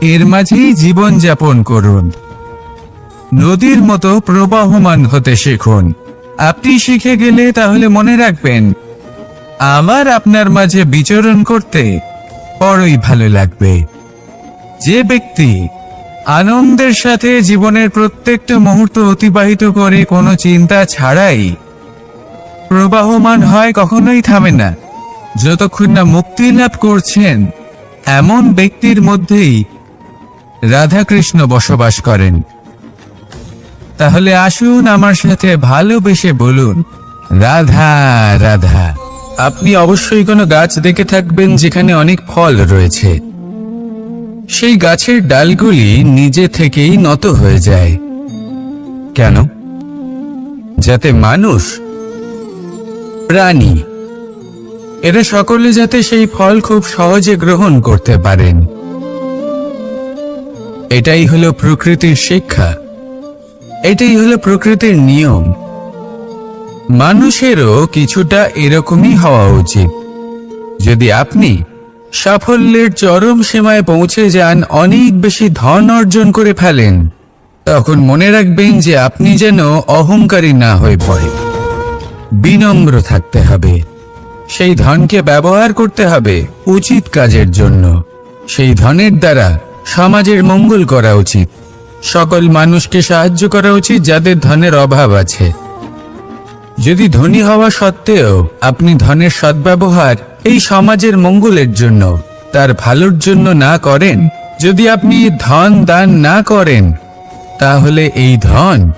এর মাঝেই জীবন যাপন করুন। নদীর মতো প্রবাহমান হতে শিখুন। আপনি শিখে গেলে তাহলে মনে রাখবেন, আমার আপনার মাঝে বিচরণ করতে বড়ই ভালো লাগবে। যে ব্যক্তি আনন্দের সাথে জীবনের প্রত্যেকটা মুহূর্ত অতিবাহিত করে কোনো চিন্তা ছাড়াই প্রবাহমান হয়, কখনোই থামে না যতক্ষণ না মুক্তি লাভ করছেন, এমন ব্যক্তির মধ্যেই রাধাকৃষ্ণ বসবাস করেন। তাহলে আসুন আমার সাথে ভালোবেসে বলুন, রাধা রাধা। আপনি অবশ্যই কোনো গাছ দেখে থাকবেন যেখানে অনেক ফল রয়েছে। সেই গাছের ডালগুলি নিজে থেকেই নত হয়ে যায়। কেন? যাতে মানুষ, প্রাণী, এরা সকলে যাতে সেই ফল খুব সহজে গ্রহণ করতে পারেন। এটাই হলো প্রকৃতির শিক্ষা, এটাই হলো প্রকৃতির নিয়ম। মানুষেরও কিছুটা এরকমই হওয়া উচিত। যদি আপনি সাফল্যের চরম সীমায় পৌঁছে যান, অনেক বেশি ধন অর্জন করে ফেলেন, তখন মনে রাখবেন যে আপনি যেন অহংকারী না হয়ে পড়ে। বিনম্র থাকতে হবে। সেই ধনকে ব্যবহার করতে হবে উচিত কাজের জন্য। সেই ধনের দ্বারা সমাজের মঙ্গল করা উচিত। সকল মানুষকে সাহায্য করা উচিত যাদের ধনের অভাব আছে। যদি ধনী হওয়া সত্ত্বেও আপনি ধনের সদ্ব্যবহার এই সমাজের মঙ্গলের জন্য, তার ভালোর জন্য না করেন, যদি আপনি ধন দান না করেন, তাহলে এই ধন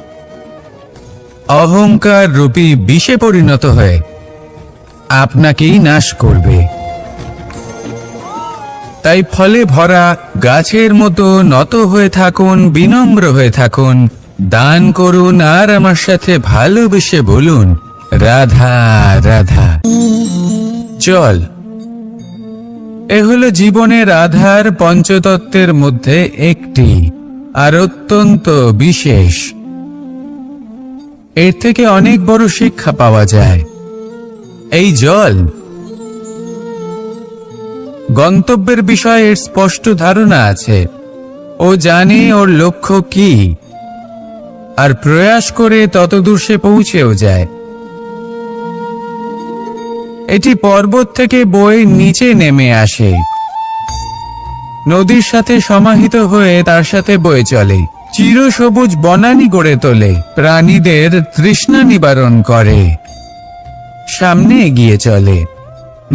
অহংকার রূপী বিষে পরিণত হয়ে আপনাকেই নাশ করবে। তাই ফলে ভরা গাছের মতো নত হয়ে থাকুন, বিনম্র হয়ে থাকুন, দান করুন, আর আমার সাথে ভালোবেসে বলুন, রাধা রাধা। চল, এ হলো জীবনের আধার পঞ্চতত্ত্বের মধ্যে একটি, আর অত্যন্ত বিশেষ। এর থেকে অনেক বড় শিক্ষা পাওয়া যায়। এই জল গন্তব্যের বিষয়ে এর স্পষ্ট ধারণা আছে। ও জানে ওর লক্ষ্য কি, আর প্রয়াস করে ততদূর সে পৌঁছেও যায়। এটি পর্বত থেকে বয়ে নিচে নেমে আসে, নদীর সাথে সমাহিত হয়ে তার সাথে বয়ে চলে, চিরসবুজ বনানী গড়ে তোলে, প্রাণীদের তৃষ্ণা নিবারণ করে, সামনে এগিয়ে চলে,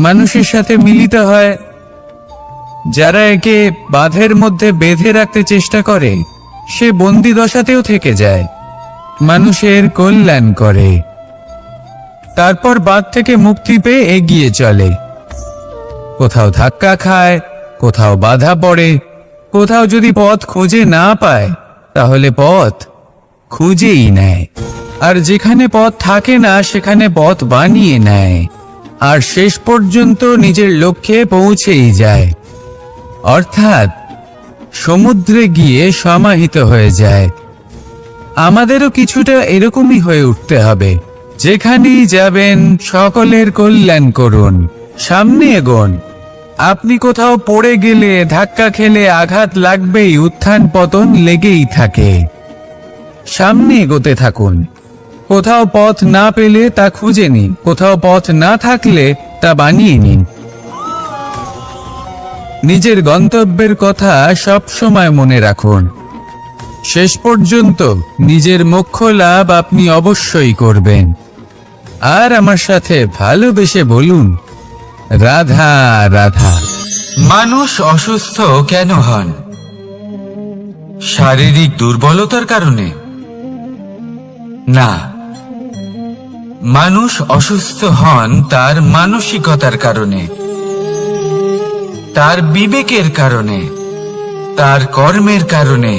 মানুষের সাথে মিলিত হয়, যারা একে বাঁধের মধ্যে বেঁধে রাখতে চেষ্টা করে সে বন্দি দশাতেও থেকে যায়, মানুষের কল্যাণ করে, তারপর বাঁধ থেকে মুক্তি পেয়ে এগিয়ে চলে, কোথাও ধাক্কা খায়, কোথাও বাধা পড়ে, কোথাও যদি পথ খুঁজে না পায় তাহলে পথ খুঁজেই নেয়, আর যেখানে পথ থাকে না সেখানে পথ বানিয়ে নেয়, আর শেষ পর্যন্ত নিজের লক্ষ্যে পৌঁছেই যায়, অর্থাৎ সমুদ্রে গিয়ে সমাহিত হয়ে যায়। আমাদেরও কিছুটা এরকমই হয়ে উঠতে হবে, যেখানেই যাবেন সকলের কল্যাণ করুন, সামনে এগোন। আপনি কোথাও পড়ে গেলে, ধাক্কা খেলে আঘাত লাগবেই, উত্থান পতন লেগেই থাকে, সামনে এগোতে থাকুন। কোথাও পথ না পেলে তা খুঁজে নিন, কোথাও পথ না থাকলে তা বানিয়ে নিন। নিজের গন্তব্যের কথা সব সময় মনে রাখুন, শেষ পর্যন্ত নিজের মোক্ষ লাভ আপনি অবশ্যই করবেন। আর আমার সাথে ভালোবেসে বলুন, রাধা রাধা। মানুষ অসুস্থ কেন হন? শারীরিক দুর্বলতার কারণে? না, মানুষ অসুস্থ হন তার মানসিকতার কারণে, তার বিবেকের কারণে, তার কর্মের কারণে,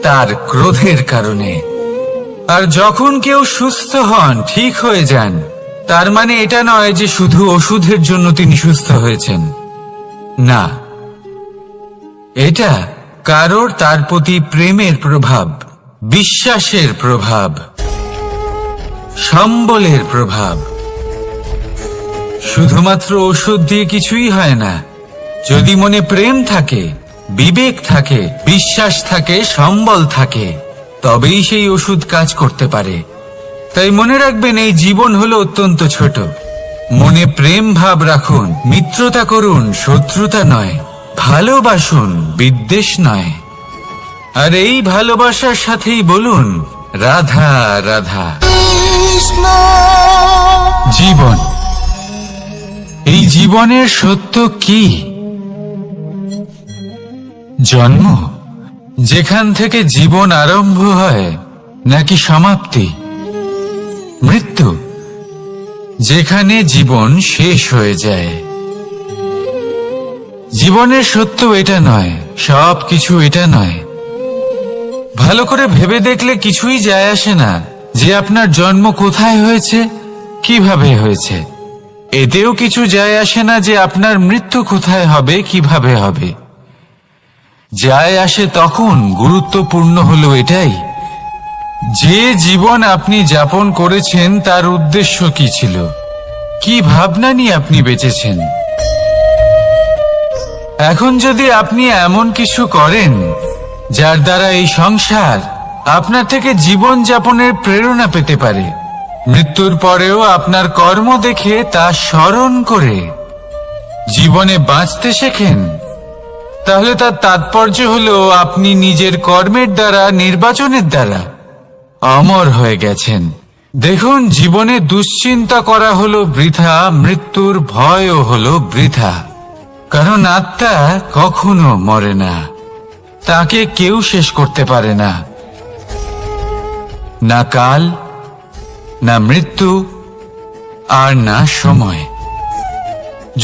তার ক্রোধের কারণে। আর যখন কেউ সুস্থ হন, ঠিক হয়ে যান, তার মানে এটা নয় যে শুধু ওষুধের জন্য তিনি সুস্থ হয়েছেন। না, এটা কারোর তার প্রতি প্রেমের প্রভাব, বিশ্বাসের প্রভাব, সম্বলের প্রভাব। শুধুমাত্র ওষুধ দিয়ে কিছুই হয় না। যদি মনে প্রেম থাকে, বিবেক থাকে, বিশ্বাস থাকে, সম্বল থাকে, তবেই সেই ওষুধ কাজ করতে পারে। তাই মনে রাখবেন, এই জীবন হলো অত্যন্ত ছোট। মনে প্রেম ভাব রাখুন, মিত্রতা করুন, শত্রুতা নয়, ভালোবাসুন, বিদ্বেষ নয়। আর এই ভালোবাসার সাথেই বলুন, রাধা রাধা। জীবন, এই জীবনের সত্য কি? জন্ম, যেখান থেকে জীবন আরম্ভ হয়, নাকি সমাপ্তি? মৃত্যু, যেখানে জীবন শেষ হয়ে যায়। জীবনের সত্য এটা নয়, সব কিছু এটা নয়। ভালো করে ভেবে দেখলে কিছুই যায় আসে না যে আপনার জন্ম কোথায় হয়েছে, কিভাবে হয়েছে। এতেও কিছু যায় আসে না যে আপনার মৃত্যু কোথায় হবে, কিভাবে হবে। যায় আসে তখন, গুরুত্বপূর্ণ হলো এটাই, যে জীবন আপনি যাপন করেছেন তার উদ্দেশ্য কি ছিল, কি ভাবনা নিয়ে আপনি বেঁচেছেন। এখন যদি আপনি এমন কিছু করেন যার দ্বারা এই সংসার আপনার থেকে জীবন যাপনের প্রেরণা পেতে পারে, মৃত্যুর পরেও আপনার কর্ম দেখে তা স্মরণ করে জীবনে বাঁচতে শেখেন, তাহলে তার তাৎপর্য হলো আপনি নিজের কর্মের দ্বারা, নির্বাচনের দ্বারা অমর হয়ে গেছেন। দেখুন, জীবনে দুশ্চিন্তা করা হলো বৃথা, মৃত্যুর ভয়ও হলো বৃথা। কারণ আত্মা কখনো মরে না, তাকে কেউ শেষ করতে পারে না। না কাল, না মৃত্যু, আর না সময়।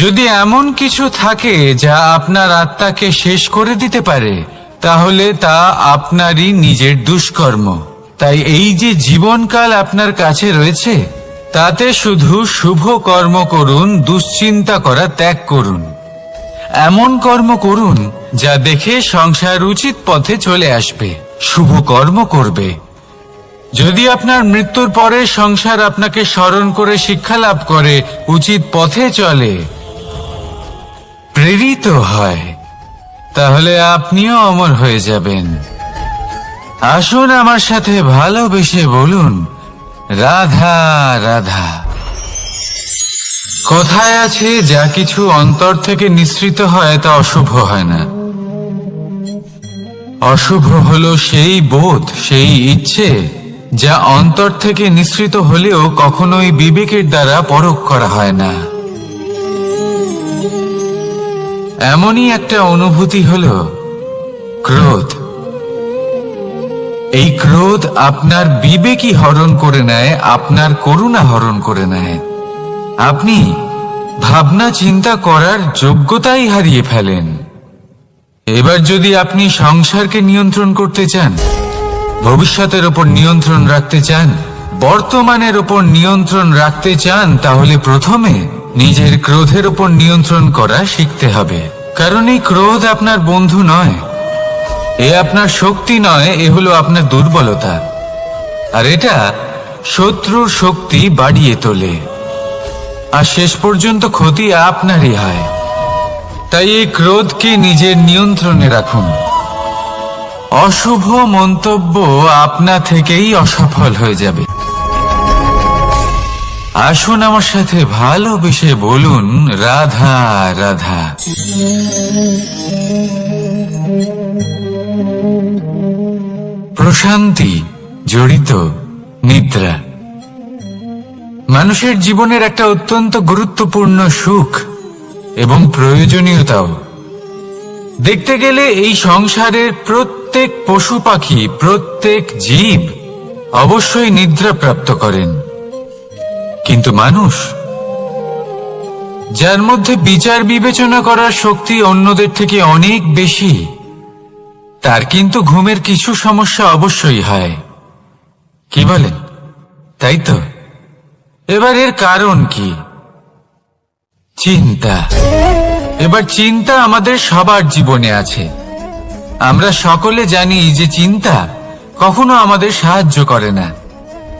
যদি এমন কিছু থাকে যা আপনার আত্মাকে শেষ করে দিতে পারে, তাহলে তা আপনারই নিজের দুষ্কর্ম। তাই এই যে জীবনকাল আপনার কাছে রয়েছে, তাতে শুধু শুভ কর্ম করুন, দুশ্চিন্তা করা ত্যাগ করুন। এমন কর্ম করুন যা দেখে সংসার উচিত পথে চলে আসবে, শুভ কর্ম করবে। যদি আপনার মৃত্যুর পরে সংসার আপনাকে স্মরণ করে শিক্ষা লাভ করে, উচিত পথে চলে, প্রেরিত হয়, তাহলে আপনিও অমর হয়ে যাবেন। আসুন আমার সাথে ভালোবেসে বলুন, রাধা রাধা। কথায় আছে, যা কিছু অন্তর থেকে নিঃসৃত হয় তা অশুভ হয় না। অশুভ হলো সেই বোধ, সেই ইচ্ছে যা অন্তর থেকে নিঃসৃত হলেও কখনোই বিবেকের দ্বারা পরখ করা হয় না। এমনই একটা অনুভূতি হলো ক্রোধ। এই ক্রোধ আপনার বিবেকই হরণ করে নেয়, আপনার করুণা হরণ করে নেয়। আপনি ভাবনা চিন্তা করার যোগ্যতাই হারিয়ে ফেলেন। এবার যদি আপনি সংসারকে নিয়ন্ত্রণ করতে চান, ভবিষ্যতের ওপর নিয়ন্ত্রণ রাখতে চান, বর্তমানের ওপর নিয়ন্ত্রণ রাখতে চান, তাহলে প্রথমে নিজের ক্রোধের ওপর নিয়ন্ত্রণ করা শিখতে হবে। কারণ এই ক্রোধ আপনার বন্ধু নয়, এ আপনার শক্তি নয়, এ হলো আপনার দুর্বলতা। আর এটা শত্রুর শক্তি বাড়িয়ে তোলে, আর শেষ পর্যন্ত ক্ষতি আপনারই হয়। তাই এই ক্রোধকে নিজের নিয়ন্ত্রণে রাখুন। অশুভ মন্তব্য আপনা থেকেই অসফল হয়ে যাবে। আসুন আমার সাথে ভালোবেসে বলুন, রাধা রাধা। প্রশান্তি জড়িত নিদ্রা মানুষের জীবনের একটা অত্যন্ত গুরুত্বপূর্ণ সুখ এবং প্রয়োজনীয়তাও। দেখতে গেলে এই সংসারের প্রত্যেক পশু পাখি, প্রত্যেক জীব অবশ্যই নিদ্রা প্রাপ্ত করেন, কিন্তু মানুষ, যার মধ্যে বিচার বিবেচনা করার শক্তি অন্যদের থেকে অনেক বেশি, তার কিন্তু ঘুমের কিছু সমস্যা অবশ্যই হয়। কি বলেন? তাই তো। এবার এর কারণ কি? চিন্তা। এবার চিন্তা আমাদের সবার জীবনে আছে। আমরা সকলে জানি যে চিন্তা কখনো আমাদের সাহায্য করে না,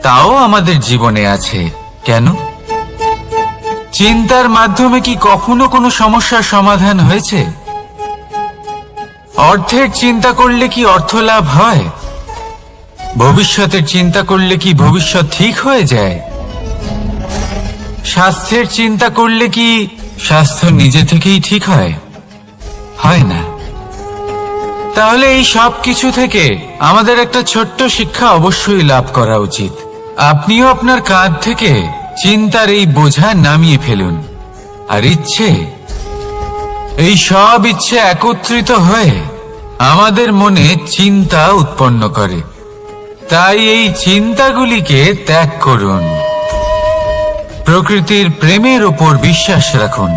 তাও আমাদের জীবনে আছে। কেন? চিন্তার মাধ্যমে কি কখনো কোনো সমস্যার সমাধান হয়েছে? অর্থের চিন্তা করলে কি অর্থ লাভ হয়? ভবিষ্যতের চিন্তা করলে কি ভবিষ্যৎ ঠিক হয়ে যায়? স্বাস্থ্যের চিন্তা করলে কি স্বাস্থ্য নিজে থেকেই ঠিক হয়? হয় না। তাহলে এই সব কিছু থেকে আমাদের একটা ছোট্ট শিক্ষা অবশ্যই লাভ করা উচিত। আপনিও আপনার কাঁধ থেকে চিন্তার এই বোঝা নামিয়ে ফেলুন। আর ইচ্ছে, এই সব ইচ্ছে একত্রিত হয়ে আমাদের মনে চিন্তা উৎপন্ন করে। তাই এই চিন্তাগুলিকে ত্যাগ করুন। প্রকৃতির প্রেমের ওপর বিশ্বাস রাখুন।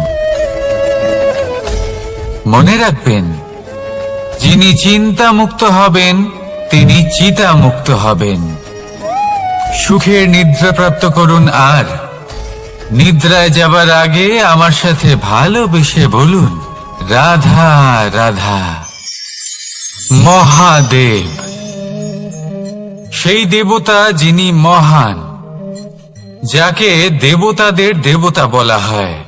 মনে রাখবেন, যিনি চিন্তা মুক্ত হবেন তিনি চিতা মুক্ত হবেন। সুখের নিদ্রা প্রাপ্ত করুন, আর নিদ্রায় যাবার আগে আমার সাথে ভালোবেসে বলুন, রাধা রাধা। মহাদেব, সেই দেবতা যিনি মহান, যাকে দেবতাদের দেবতা বলা হয়,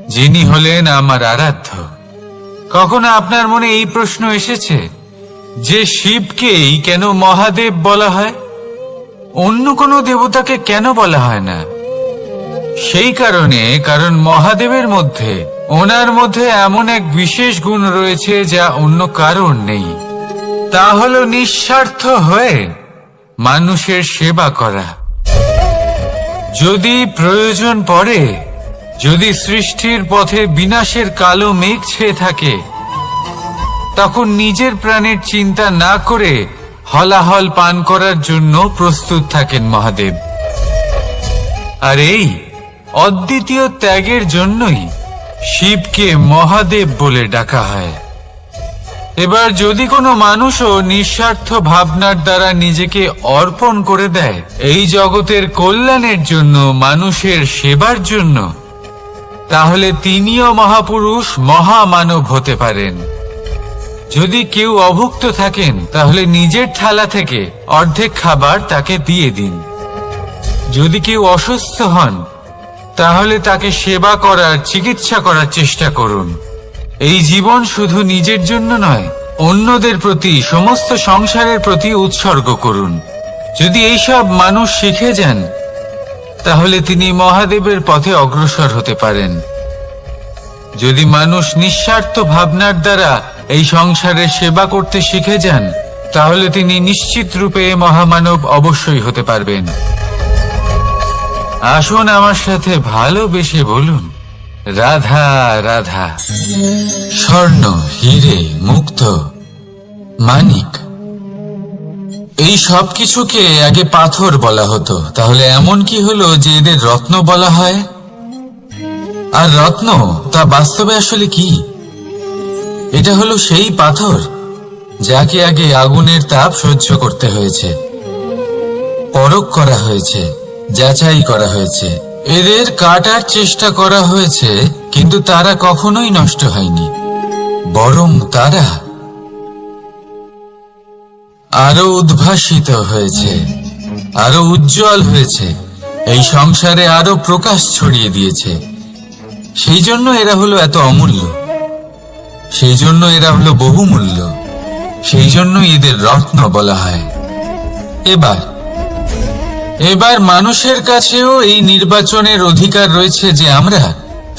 যিনি হলেন আমার আরাধ্য। কখনো আপনার মনে এই প্রশ্ন এসেছে যে শিবকেই কেন মহাদেব বলা হয়, অন্য কোনো দেবতাকে কেন বলা হয় না? সেই কারণে, কারণ মহাদেবের মধ্যে, ওনার মধ্যে এমন এক বিশেষ গুণ রয়েছে যা অন্য কারোর নেই। তা হলো নিঃস্বার্থ হয়ে মানুষের সেবা করা। যদি প্রয়োজন পড়ে, যদি সৃষ্টির পথে বিনাশের কালো মেঘ ছেয়ে থাকে, তখন নিজের প্রাণের চিন্তা না করে হলাহল পান করার জন্য প্রস্তুত থাকেন মহাদেব। আর এই অদ্বিতীয় ত্যাগের জন্যই শিবকে মহাদেব বলে ডাকা হয়। এবার যদি কোনো মানুষও নিঃস্বার্থ ভাবনার দ্বারা নিজেকে অর্পণ করে দেয় এই জগতের কল্যাণের জন্য, মানুষের সেবার জন্য, তাহলে তিনিও মহাপুরুষ, মহামানব হতে পারেন। যদি কেউ অভুক্ত থাকেন, তাহলে নিজের থালা থেকে অর্ধেক খাবার তাকে দিয়ে দিন। যদি কেউ অসুস্থ হন, তাহলে তাকে সেবা করার, চিকিৎসা করার চেষ্টা করুন। এই জীবন শুধু নিজের জন্য নয়, অন্যদের প্রতি, সমস্ত সংসারের প্রতি উৎসর্গ করুন। যদি এইসব মানুষ শিখে যান, তাহলে তিনি মহাদেবের পথে অগ্রসর হতে পারেন। যদি মানুষ নিঃস্বার্থ ভাবনার দ্বারা এই সংসারের সেবা করতে শিখে যান, তাহলে তিনি নিশ্চিত রূপে মহামানব অবশ্যই হতে পারবেন। আসুন আমার সাথে ভালোবেসে বলুন, রাধা রাধা। স্বর্ণ, হিরে, মুক্ত, মানিক, এই সব কিছুকে আগে পাথর বলা হতো। তাহলে এমন কি হলো যে এদের রত্ন বলা হয়? আর রত্ন তা বাস্তবে আসলে কি? এটা হলো সেই পাথর যাকে আগে আগুনের তাপ সহ্য করতে হয়েছে, পরখ করা হয়েছে, যাচাই করা হয়েছে, এদের কাটার চেষ্টা করা হয়েছে, কিন্তু তারা কখনোই নষ্ট হয়নি, বরং তারা আরো উদ্ভাসিত হয়েছে, আরো উজ্জ্বল হয়েছে, এই সংসারে আরো প্রকাশ ছড়িয়ে দিয়েছে। সেই জন্য এরা হলো এত অমূল্য, সেই জন্য এরা হলো বহুমূল্য, সেই জন্য এদের রত্ন বলা হয়। এবার মানুষের কাছেও এই নির্বাচনের অধিকার রয়েছে যে আমরা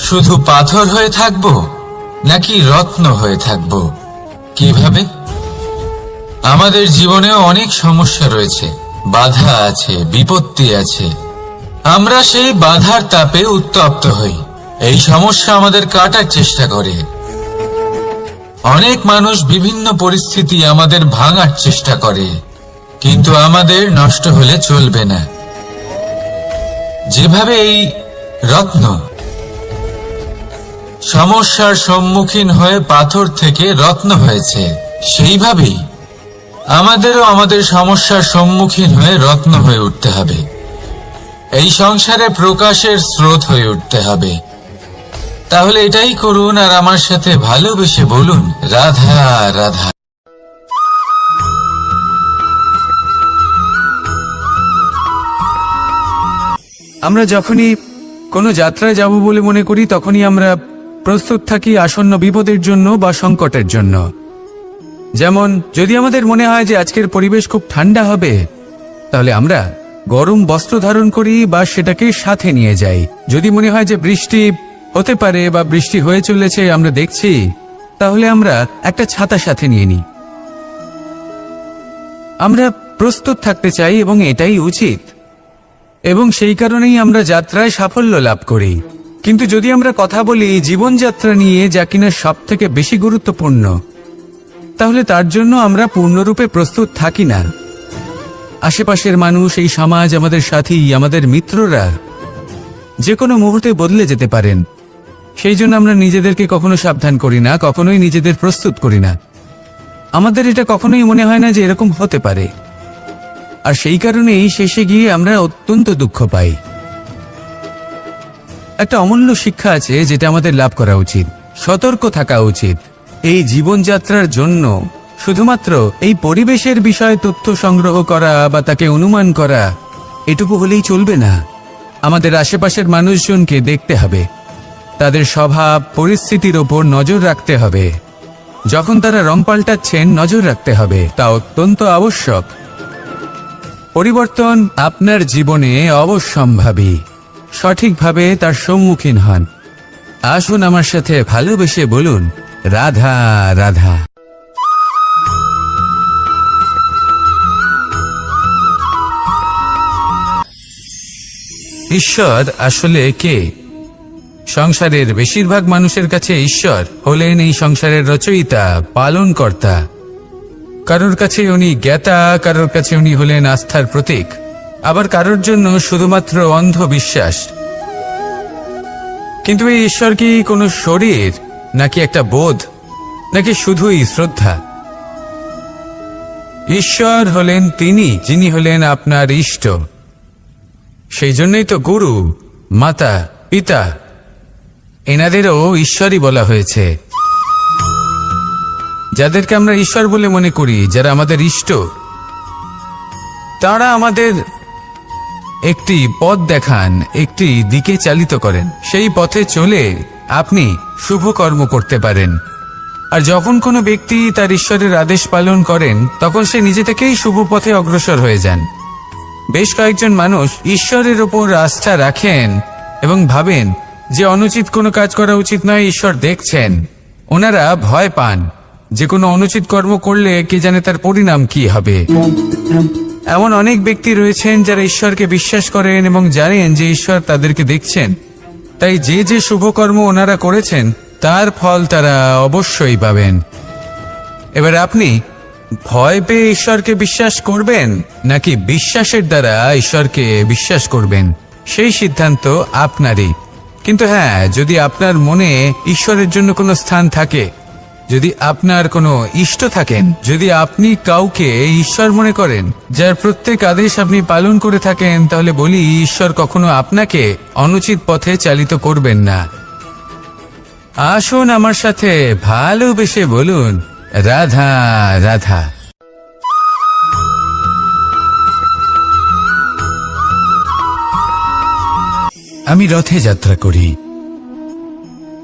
শুধু পাথর হয়ে থাকব নাকি রত্ন হয়ে থাকব। কিভাবে? আমাদের জীবনেও অনেক সমস্যা রয়েছে, বাধা আছে, বিপত্তি আছে। আমরা সেই বাধার তাপে উত্তপ্ত হই, এই সমস্যা আমাদের কাটার চেষ্টা করে। অনেক মানুষ বিভিন্ন পরিস্থিতি আমাদের ভাঙার চেষ্টা করে, কিন্তু আমাদের নষ্ট হলে চলবে না। যেভাবে এই রত্ন সমস্যার সম্মুখীন হয়ে পাথর থেকে রত্ন হয়েছে, সেইভাবেই আমাদেরও আমাদের সমস্যার সম্মুখীন হয়ে রত্ন হয়ে উঠতে হবে, এই সংসারে প্রকাশের স্রোত হয়ে উঠতে হবে। তাহলে এটাই করুন আর আমার সাথে ভালোবেসে বলুন, রাধা রাধা। আমরা যখনই কোনো যাত্রায় যাব বলে মনে করি, তখনই আমরা প্রস্তুত থাকি আসন্ন বিপদের জন্য বা সংকটের জন্য। যেমন যদি আমাদের মনে হয় যে আজকের পরিবেশ খুব ঠান্ডা হবে, তাহলে আমরা গরম বস্ত্র ধারণ করি বা সেটাকে সাথে নিয়ে যাই। যদি মনে হয় যে বৃষ্টি হতে পারে বা বৃষ্টি হয়ে চলেছে, আমরা দেখছি, তাহলে আমরা একটা ছাতা সাথে নিয়ে নিই। আমরা প্রস্তুত থাকতে চাই এবং এটাই উচিত, এবং সেই কারণেই আমরা যাত্রায় সাফল্য লাভ করি। কিন্তু যদি আমরা কথা বলি জীবনযাত্রা নিয়ে, যা কিনা সব থেকে বেশি গুরুত্বপূর্ণ, তাহলে তার জন্য আমরা পূর্ণরূপে প্রস্তুত থাকি না। আশেপাশের মানুষ, এই সমাজ, আমাদের সাথী, আমাদের মিত্ররা যে কোনো মুহূর্তে বদলে যেতে পারেন। সেই জন্য আমরা নিজেদেরকে কখনো সাবধান করি না, কখনোই নিজেদের প্রস্তুত করি না। আমাদের এটা কখনোই মনে হয় না যে এরকম হতে পারে, আর সেই কারণেই শেষে গিয়ে আমরা অত্যন্ত দুঃখ পাই। একটা অমূল্য শিক্ষা আছে যেটা আমাদের লাভ করা উচিত, সতর্ক থাকা উচিত। এই জীবনযাত্রার জন্য শুধুমাত্র এই পরিবেশের বিষয়ে তথ্য সংগ্রহ করা বা তাকে অনুমান করা, এটুকু হলেই চলবে না। আমাদের আশেপাশের মানুষজনকে দেখতে হবে, তাদের স্বভাব পরিস্থিতির ওপর নজর রাখতে হবে। যখন তারা রং পাল্টাচ্ছেন, নজর রাখতে হবে, তা অত্যন্ত আবশ্যক। পরিবর্তন আপনার জীবনে অবশ্যম্ভাবী, সঠিকভাবে তার সম্মুখীন হন। আসুন আমার সাথে ভালোবেসে বলুন, রাধা রাধা। ঈশ্বর আসলে কে? সংসারের বেশিরভাগ মানুষের কাছে ঈশ্বর হলেন এই সংসারের রচয়িতা, পালনকর্তা। কারোর কাছে উনি জ্ঞাতা, কারোর কাছে উনি হলেন আস্থার প্রতীক, আবার কারোর জন্য শুধুমাত্র অন্ধ বিশ্বাস। কিন্তু এই ঈশ্বর কি কোনো শরীর, নাকি একটা বোধ, নাকি শুধুই শ্রদ্ধা? ঈশ্বর হলেন তিনি যিনি হলেন আপনার ইষ্ট। সেই জন্যই তো গুরু, মাতা, পিতা এনাদেরও ঈশ্বরই বলা হয়েছে। যাদেরকে আমরা ঈশ্বর বলে মনে করি, যারা আমাদের ইষ্ট, তারা আমাদের একটি পথ দেখান, একটি দিকে চালিত করেন। সেই পথে চলে আপনি শুভ কর্ম করতে পারেন। আর যখন কোনো ব্যক্তি তার ঈশ্বরের আদেশ পালন করেন, তখন সে নিজে থেকেই শুভ পথে অগ্রসর হয়ে যান। বেশ কয়েকজন মানুষ ঈশ্বরের ওপর আস্থা রাখেন এবং ভাবেন যে অনুচিত কোনো কাজ করা উচিত নয়, ঈশ্বর দেখছেন। ওনারা ভয় পান যে কোনো অনুচিত কর্ম করলে কে জানে তার পরিণাম কি হবে। এমন অনেক ব্যক্তি রয়েছেন যারা ঈশ্বরকে বিশ্বাস করেন এবং জানেন যে ঈশ্বর তাদেরকে দেখছেন, তাই যে যে শুভকর্ম ওনারা করেছেন তার ফল তারা অবশ্যই পাবেন। এবার আপনি ভয় পেয়ে ঈশ্বরকে বিশ্বাস করবেন নাকি বিশ্বাসের দ্বারা ঈশ্বরকে বিশ্বাস করবেন, সেই সিদ্ধান্ত আপনারই। কিন্তু হ্যাঁ, যদি আপনার মনে ঈশ্বরের জন্য কোনো স্থান থাকে, যদি আপনার কোনো ইষ্ট থাকেন, যদি আপনি কাউকে ঈশ্বর মনে করেন যার প্রত্যেক আদেশ আপনি পালন করে থাকেন, তাহলে বলি ঈশ্বর কখনো আপনাকে অনুচিত পথে চালিত করবেন না। আসুন আমার সাথে ভালোবেসে বলুন, রাধা রাধা। আমি রথে যাত্রা করি,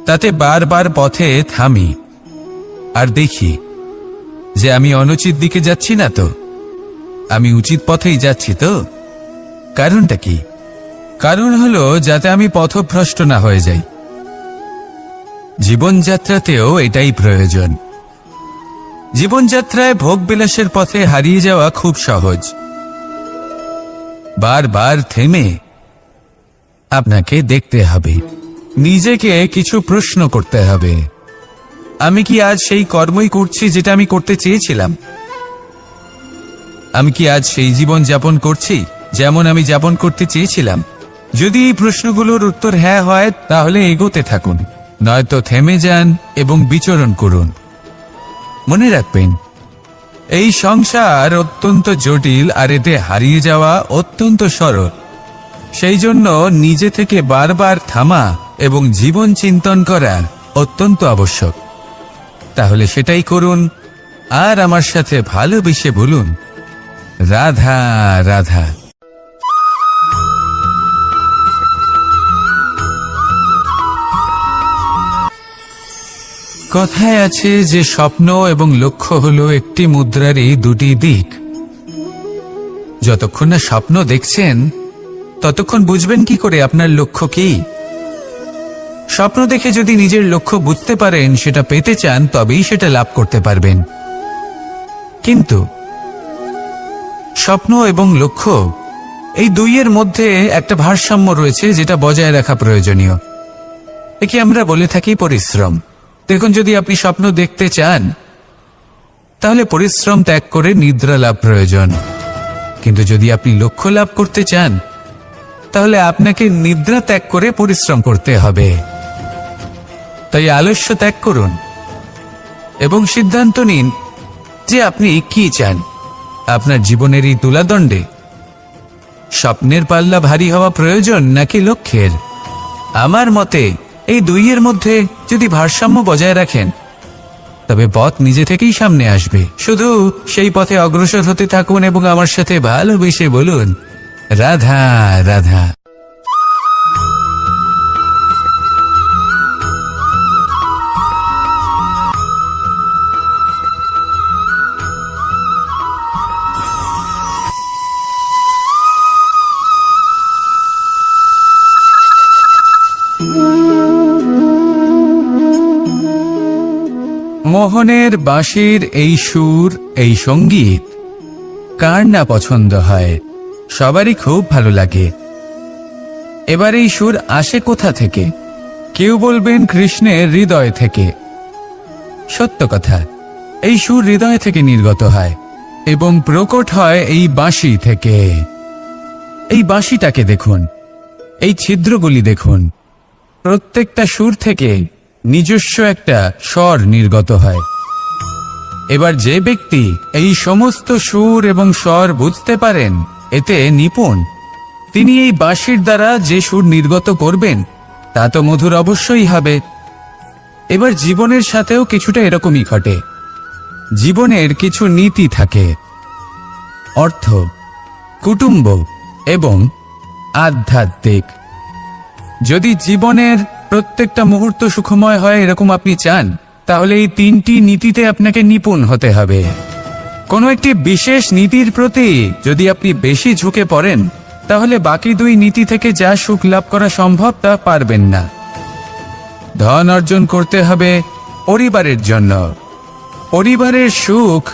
তাতে বারবার পথে থামি আর দেখি যে আমি অনুচিত দিকে যাচ্ছি না তো, আমি উচিত পথেই যাচ্ছি তো। কারণটা কি? কারণ হলো যাতে আমি পথভ্রষ্ট না হয়ে যাই। জীবনযাত্রাতেও এটাই প্রয়োজন। জীবনযাত্রায় ভোগবিলাসের পথে হারিয়ে যাওয়া খুব সহজ। বারবার থেমে আপনাকে দেখতে হবে, নিজেকে কিছু প্রশ্ন করতে হবে। আমি কি আজ সেই কর্মই করছি যেটা আমি করতে চেয়েছিলাম? আমি কি আজ সেই জীবন যাপন করছি যেমন আমি যাপন করতে চেয়েছিলাম? যদি এই প্রশ্নগুলোর উত্তর হ্যাঁ হয়, তাহলে এগোতে থাকুন, নয়তো থেমে যান এবং বিচরণ করুন। মনে রাখবেন, এই সংসার অত্যন্ত জটিল আর এতে হারিয়ে যাওয়া অত্যন্ত সরল। সেই জন্য নিজে থেকে বারবার থামা এবং জীবন চিন্তন করা অত্যন্ত আবশ্যক। তাহলে সেটাই করুন আর আমার সাথে ভালোবেসে বলুন, রাধা রাধা। কথায় আছে যে স্বপ্ন এবং লক্ষ্য হলো একটি মুদ্রারই দুটি দিক। যতক্ষণ না স্বপ্ন দেখছেন ততক্ষণ বুঝবেন কি করে আপনার লক্ষ্য কি? স্বপ্ন দেখে যদি নিজের লক্ষ্য বুঝতে পারেন, সেটা পেতে চান, তবেই সেটা লাভ করতে পারবেন। কিন্তু স্বপ্ন এবং লক্ষ্য এই দুইয়ের মধ্যে একটা ভারসাম্য রয়েছে যেটা বজায় রাখা প্রয়োজনীয়। একে আমরা বলে থাকি পরিশ্রম। দেখুন, যদি আপনি স্বপ্ন দেখতে চান তাহলে পরিশ্রম ত্যাগ করে নিদ্রা লাভ প্রয়োজন। কিন্তু যদি আপনি লক্ষ্য লাভ করতে চান তাহলে আপনাকে নিদ্রা ত্যাগ করে পরিশ্রম করতে হবে। তাই আলস্য ত্যাগ করুন এবং সিদ্ধান্ত নিন যে আপনি কি চান। আপনার জীবনের এই তুলাদণ্ডে স্বপ্নের পাল্লা ভারী হওয়া প্রয়োজন নাকি লক্ষ্যের? আমার মতে এই দুইয়ের মধ্যে যদি ভারসাম্য বজায় রাখেন তবে পথ নিজে থেকেই সামনে আসবে। শুধু সেই পথে অগ্রসর হতে থাকুন এবং আমার সাথে ভালোবেসে বলুন, রাধা রাধা। মোহনের বাঁশির এই সুর, এই সঙ্গীত কার না পছন্দ হয়? সবারই খুব ভালো লাগে। এবার এই সুর আসে কোথা থেকে? কেউ বলবেন কৃষ্ণের হৃদয় থেকে। সত্য কথা, এই সুর হৃদয় থেকে নির্গত হয় এবং প্রকট হয় এই বাঁশি থেকে। এই বাঁশিটাকে দেখুন, এই ছিদ্রগুলি দেখুন, প্রত্যেকটা সুর থেকে নিজস্ব একটা স্বর নির্গত হয়। এবার যে ব্যক্তি এই সমস্ত সুর এবং স্বর বুঝতে পারেন, এতে নিপুণ, তিনি এই বাঁশির দ্বারা যে সুর নির্গত করবেন তা তো মধুর অবশ্যই হবে। এবার জীবনের সাথেও কিছুটা এরকমই ঘটে। জীবনের কিছু নীতি থাকে, অর্থ, কুটুম্ব এবং আধ্যাত্মিক। যদি জীবনের প্রত্যেকটা মুহূর্ত সুখময় হয় এরকম আপনি চান, তাহলে এই তিনটি নীতিতে আপনাকে নিপুণ হতে হবে। কোনো একটি বিশেষ নীতির প্রতি যদি আপনি বেশি ঝুঁকে পড়েন, তাহলে বাকি দুই নীতি থেকে যা সুখ লাভ করা সম্ভব তা পারবেন না। ধন অর্জন করতে হবে পরিবারের জন্য, পরিবারের সুখ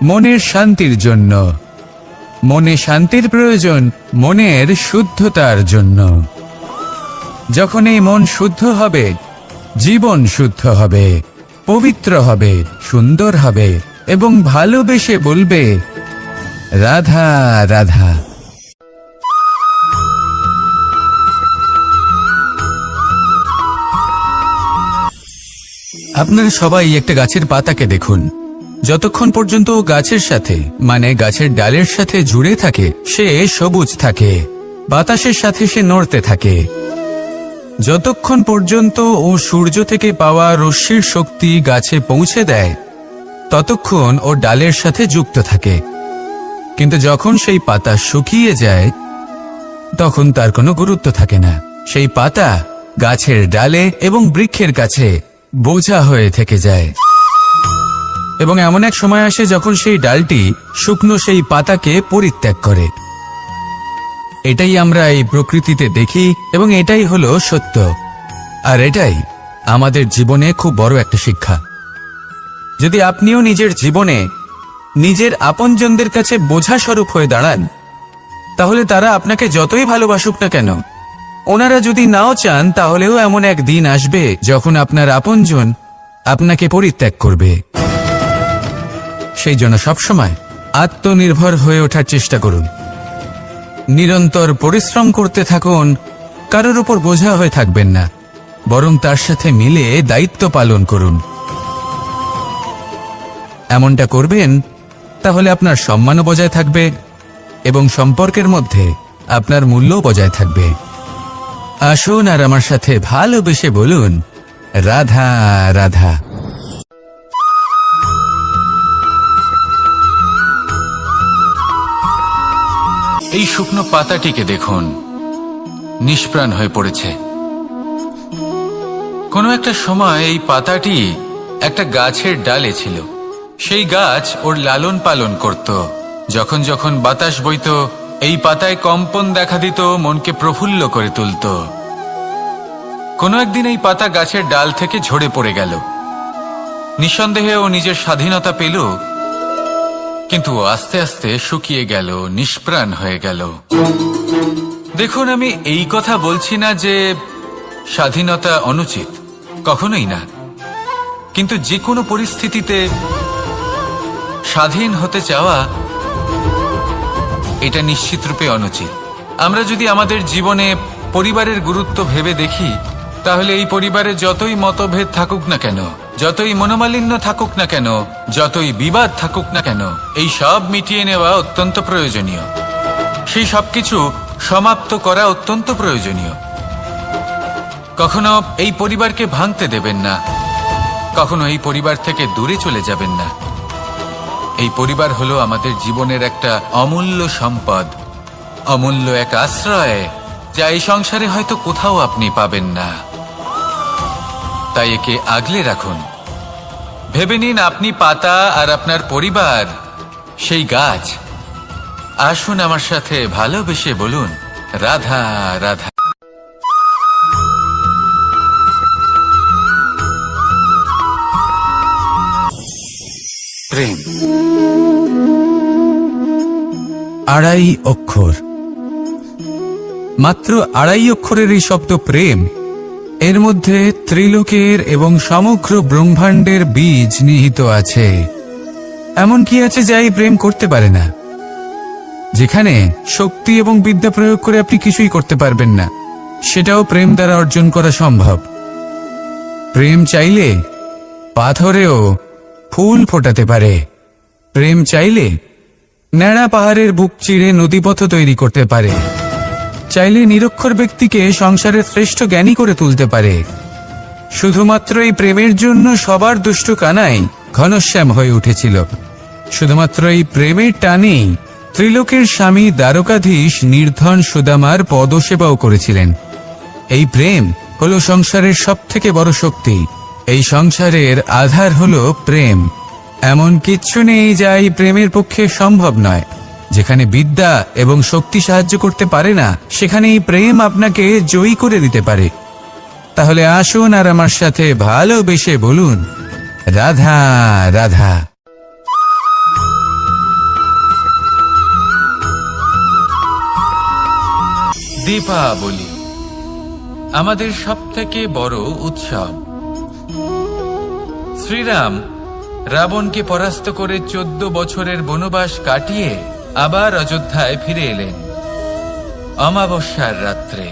মনের শান্তির জন্য, মনে শান্তির প্রয়োজন মনের শুদ্ধতার জন্য। যখন এই মন শুদ্ধ হবে, জীবন শুদ্ধ হবে, পবিত্র হবে, সুন্দর হবে এবং ভালোবেসে বলবে রাধা রাধা। আপনারা সবাই একটা গাছের পাতাকে দেখুন। যতক্ষণ পর্যন্ত ও গাছের সাথে মানে গাছের ডালের সাথে জুড়ে থাকে সে সবুজ থাকে, বাতাসের সাথে সে নড়তে থাকে। যতক্ষণ পর্যন্ত ও সূর্য থেকে পাওয়া রশ্মির শক্তি গাছে পৌঁছে দেয় ততক্ষণ ও ডালের সাথে যুক্ত থাকে। কিন্তু যখন সেই পাতা শুকিয়ে যায় তখন তার কোনো গুরুত্ব থাকে না। সেই পাতা গাছের ডালে এবং বৃক্ষের কাছে বোঝা হয়ে থেকে যায়। এবং এমন এক সময় আসে যখন সেই ডালটি শুকনো সেই পাতাকে পরিত্যাগ করে। এটাই আমরা এই প্রকৃতিতে দেখি এবং এটাই হলো সত্য। আর এটাই আমাদের জীবনে খুব বড় একটা শিক্ষা। যদি আপনিও নিজের জীবনে নিজের আপনজনদের কাছে বোঝা স্বরূপ হয়ে দাঁড়ান, তাহলে তারা আপনাকে যতই ভালোবাসুক না কেন, ওনারা যদি নাও চান তাহলেও এমন এক দিন আসবে যখন আপনার আপনজন আপনাকে পরিত্যাগ করবে। সেই জন্য সবসময় আত্মনির্ভর হয়ে ওঠার চেষ্টা করুন, নিরন্তর পরিশ্রম করতে থাকুন। কারোর উপর বোঝা হয়ে থাকবেন না, বরং তার সাথে মিলে দায়িত্ব পালন করুন। এমনটা করবেন তাহলে আপনার সম্মানও বজায় থাকবে এবং সম্পর্কের মধ্যে আপনার মূল্যও বজায় থাকবে। আসুন আর আমার সাথে ভালোবেসে বলুন রাধা রাধা। এই শুকনো পাতাটিকে দেখুন, নিষ্প্রাণ হয়ে পড়েছে। কোনো একটা সময় এই পাতাটি একটা গাছের ডালে ছিল। সেই গাছ ওর লালন পালন করত। যখন যখন বাতাস বইত এই পাতায় কম্পন দেখা দিত, মনকে প্রফুল্ল করে তুলত। কোনো একদিন এই পাতা গাছের ডাল থেকে ঝরে পড়ে গেল। নিঃসন্দেহে ও নিজের স্বাধীনতা পেল, কিন্তু আস্তে আস্তে শুকিয়ে গেল, নিষ্প্রাণ হয়ে গেল। দেখুন, আমি এই কথা বলছি না যে স্বাধীনতা অনুচিত, কখনোই না। কিন্তু যে কোনো পরিস্থিতিতে স্বাধীন হতে চাওয়া এটা নিশ্চিতরূপে অনুচিত। আমরা যদি আমাদের জীবনে পরিবারের গুরুত্ব ভেবে দেখি, তাহলে এই পরিবারে যতই মতভেদ থাকুক না কেন, যতই মনোমালিন্য থাকুক না কেন, যতই বিবাদ থাকুক না কেন, এই সব মিটিয়ে নেওয়া অত্যন্ত প্রয়োজনীয়। সেই সবকিছু সমাপ্ত করা অত্যন্ত প্রয়োজনীয়। কখনো এই পরিবারকে ভাঙতে দেবেন না, কখনো এই পরিবার থেকে দূরে চলে যাবেন না। এই পরিবার হলো আমাদের জীবনের একটা অমূল্য সম্পদ, অমূল্য এক আশ্রয়, যা এই সংসারে হয়তো কোথাও আপনি পাবেন না। তাই একে আগলে রাখুন। ভেবে নিন আপনি পাতা আর আপনার পরিবার সেই গাছ। আসুন আমার সাথে ভালোবেসে বলুন রাধা রাধা। প্রেম আড়াই অক্ষর, মাত্র আড়াই অক্ষরের এই শব্দ প্রেম, এর মধ্যে ত্রিলোকের এবং সমগ্র ব্রহ্মাণ্ডের বীজ নিহিত আছে। এমন কি আছে যা এই প্রেম করতে পারে না? যেখানে শক্তি এবং বিদ্যা প্রয়োগ করে আপনি কিছুই করতে পারবেন না, সেটাও প্রেম দ্বারা অর্জন করা সম্ভব। প্রেম চাইলে পাথরেও ফুল ফোটাতে পারে। প্রেম চাইলে ন্যাড়া পাহাড়ের বুক চিরে নদীপথ তৈরি করতে পারে। চাইলে নিরক্ষর ব্যক্তিকে সংসারের শ্রেষ্ঠ জ্ঞানী করে তুলতে পারে। শুধুমাত্র এই প্রেমের জন্য সবার দুষ্ট কানাই ঘনশ্যাম হয়ে উঠেছিল। শুধুমাত্র এই প্রেমের টানেই ত্রিলোকের স্বামী দ্বারকাধীশ নির্ধন সুদামার পদসেবাও করেছিলেন। এই প্রেম হলো সংসারের সবথেকে বড় শক্তি। এই সংসারের আধার হলো প্রেম। এমন কিচ্ছু নেই যা এই প্রেমের পক্ষে সম্ভব নয়। যেখানে বিদ্যা এবং শক্তি সাহায্য করতে পারে না, সেখানে এই প্রেম আপনাকে জয়ী করে দিতে পারে। তাহলে আসুন আর আমার সাথে ভালোবেসে বলুন, রাধা রাধা। দীপাবলি আমাদের সবথেকে বড় উৎসব। শ্রীরাম রাবণকে পরাস্ত করে 14 বছরের বনবাস কাটিয়ে আবার অযোধ্যায় ফিরে এলেন অমাবস্যার রাত্রে।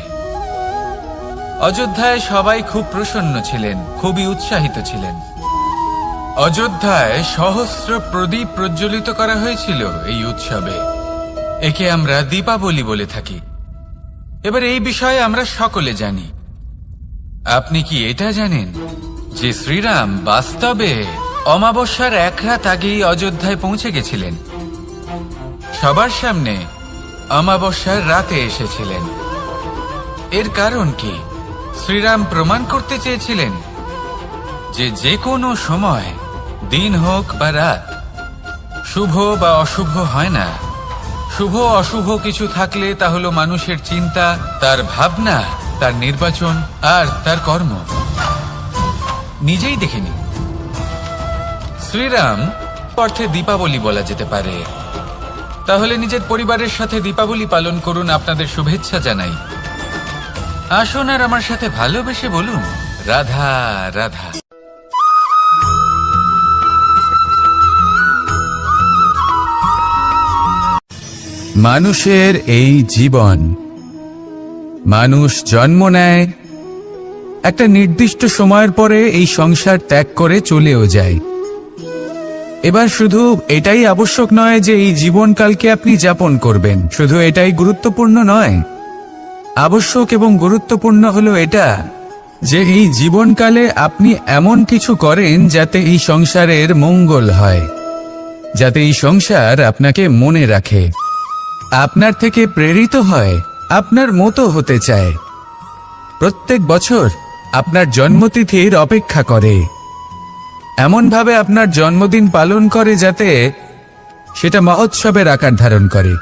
অযোধ্যায় সবাই খুব প্রসন্ন ছিলেন, খুবই উৎসাহিত ছিলেন। অযোধ্যায় সহস্র প্রদীপ প্রজ্বলিত করা হয়েছিল এই উৎসবে। একে আমরা দীপাবলি বলে থাকি। এবার এই বিষয়ে আমরা সকলে জানি। আপনি কি এটা জানেন যে শ্রীরাম বাস্তবে অমাবস্যার এক রাত আগেই অযোধ্যায় পৌঁছে গেছিলেন? সবার সামনে অমাবস্যার রাতে এসেছিলেন। এর কারণ কি? শ্রীরাম প্রমাণ করতে চেয়েছিলেন যে যে কোনো সময়, দিন হোক বা রাত, শুভ বা অশুভ হয় না। শুভ অশুভ কিছু থাকলে তা হলো মানুষের চিন্তা, তার ভাবনা, তার নির্বাচন আর তার কর্ম। নিজেই দেখে নিন। শ্রীরাম অর্থে দীপাবলি বলা যেতে পারে। তাহলে নিজের পরিবারের সাথে দীপাবলি পালন করুন। আপনাদের শুভেচ্ছা জানাই। আসুন আর আমার সাথে ভালোবেসে বলুন, রাধা রাধা। মানুষের এই জীবন, মানুষ জন্ম নেয়, একটা নির্দিষ্ট সময়ের পরে এই সংসার ত্যাগ করে চলেও যায়। এবার শুধু এটাই আবশ্যক নয় যে এই জীবনকালকে আপনি যাপন করবেন, শুধু এটাই গুরুত্বপূর্ণ নয়। আবশ্যক এবং গুরুত্বপূর্ণ হলো এটা যে এই জীবনকালে আপনি এমন কিছু করেন যাতে এই সংসারের মঙ্গল হয়, যাতে এই সংসার আপনাকে মনে রাখে, আপনার থেকে প্রেরিত হয়, আপনার মতো হতে চায়। প্রত্যেক বছর আপনার জন্মতিথির অপেক্ষা করে, এমনভাবে আপনার জন্মদিন পালন করে যাতে সেটা মহোৎসবের আকার ধারণ করে।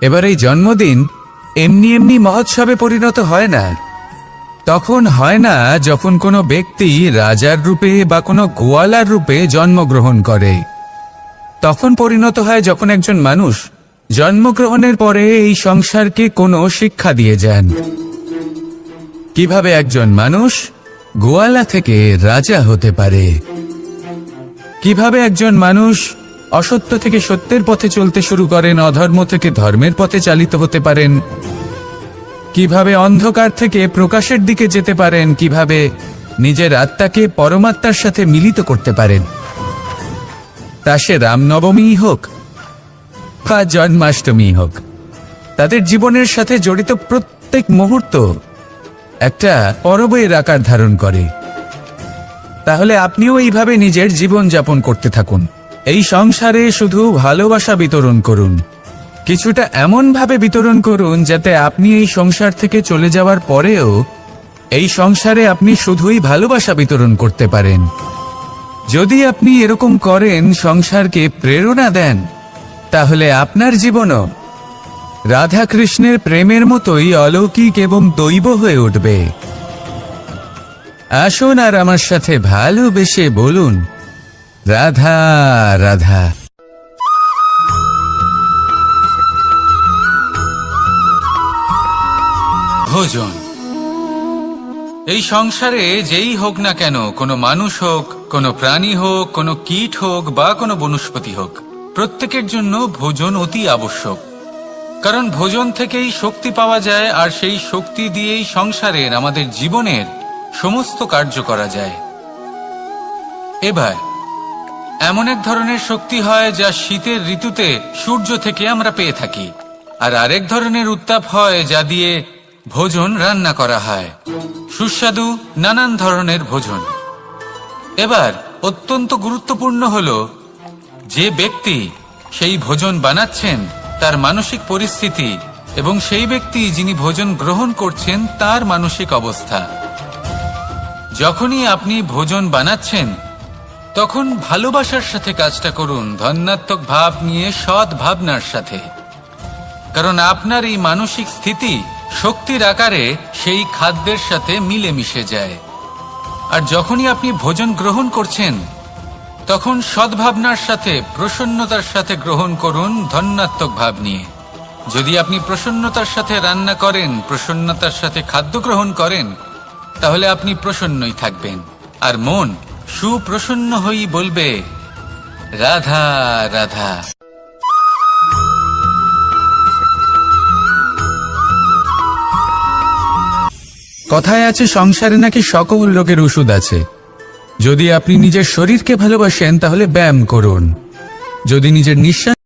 এবার এই জন্মদিন এমনি এমনি মহোৎসবে পরিণত হয় না। তখন হয় না যখন কোনো ব্যক্তি রাজার রূপে বা কোনো গোয়ালার রূপে জন্মগ্রহণ করে। তখন পরিণত হয় যখন একজন মানুষ জন্মগ্রহণের পরে এই সংসারকে কোনো শিক্ষা দিয়ে যান। কিভাবে একজন মানুষ গোয়ালা থেকে রাজা হতে পারে, কিভাবে একজন মানুষ অসত্য থেকে সত্যের পথে চলতে শুরু করেন, অধর্ম থেকে ধর্মের পথে চালিত হতে পারেন, কিভাবে অন্ধকার থেকে প্রকাশের দিকে যেতে পারেন, কিভাবে নিজের আত্মাকে পরমাত্মার সাথে মিলিত করতে পারেন। তা সে রামনবমী হোক বা জন্মাষ্টমী হোক, তাদের জীবনের সাথে জড়িত প্রত্যেক মুহূর্ত একটা পরবের আকার ধারণ করে। তাহলে আপনিও এইভাবে নিজের জীবন যাপন করতে থাকুন। এই সংসারে শুধু ভালোবাসা বিতরণ করুন, কিছুটা এমন ভাবে বিতরণ করুন যাতে আপনি এই সংসার থেকে চলে যাওয়ার পরেও এই সংসারে আপনি শুধুই ভালোবাসা বিতরণ করতে পারেন। যদি আপনি এরকম করেন, সংসারকে প্রেরণা দেন, তাহলে আপনার জীবনও রাধা কৃষ্ণের প্রেমের মতোই অলৌকিক এবং দৈব হয়ে উঠবে। আসুন আর আমার সাথে ভালোবেসে বলুন, রাধা রাধা। ভোজন। এই সংসারে যেই হোক না কেন, কোনো মানুষ হোক, কোনো প্রাণী হোক, কোনো কীট হোক বা কোনো বনস্পতি হোক, প্রত্যেকের জন্য ভোজন অতি আবশ্যক। কারণ ভোজন থেকেই শক্তি পাওয়া যায়, আর সেই শক্তি দিয়েই সংসারের, আমাদের জীবনের সমস্ত কার্য করা যায়। এবার এমন এক ধরনের শক্তি হয় যা শীতের ঋতুতে সূর্য থেকে আমরা পেয়ে থাকি, আর আরেক ধরনের উত্তাপ হয় যা দিয়ে ভোজন রান্না করা হয়, সুস্বাদু নানান ধরনের ভোজন। এবার অত্যন্ত গুরুত্বপূর্ণ হলো যে ব্যক্তি সেই ভোজন বানাচ্ছেন তার মানসিক পরিস্থিতি এবং সেই ব্যক্তি যিনি ভোজন গ্রহণ করছেন তার মানসিক অবস্থা। যখনই আপনি ভোজন বানাচ্ছেন তখন ভালোবাসার সাথে কাজটা করুন, ধন্যাত্মক ভাব নিয়ে, সৎ ভাবনার সাথে। কারণ আপনার এই মানসিক স্থিতি শক্তির আকারে সেই খাদ্যের সাথে মিলেমিশে যায়। আর যখনই আপনি ভোজন গ্রহণ করছেন, তখন সদ্ভাবনার সাথে, প্রসন্নতার সাথে গ্রহণ করুন, ধন্যাত্মক ভাব নিয়ে। যদি আপনি প্রসন্নতার সাথে রান্না করেন, প্রসন্নতার সাথে খাদ্য গ্রহণ করেন, তাহলে আপনি প্রসন্নই থাকবেন। আর মন সুপ্রসন্ন হয়েই বলবে, রাধা রাধা। কথায় আছে সংসারে নাকি সকল রোগের ওষুধ আছে। যদি আপনি নিজের শরীরকে ভালোবাসেন তাহলে ব্যায়াম করুন। যদি নিজের নিঃশ্বাস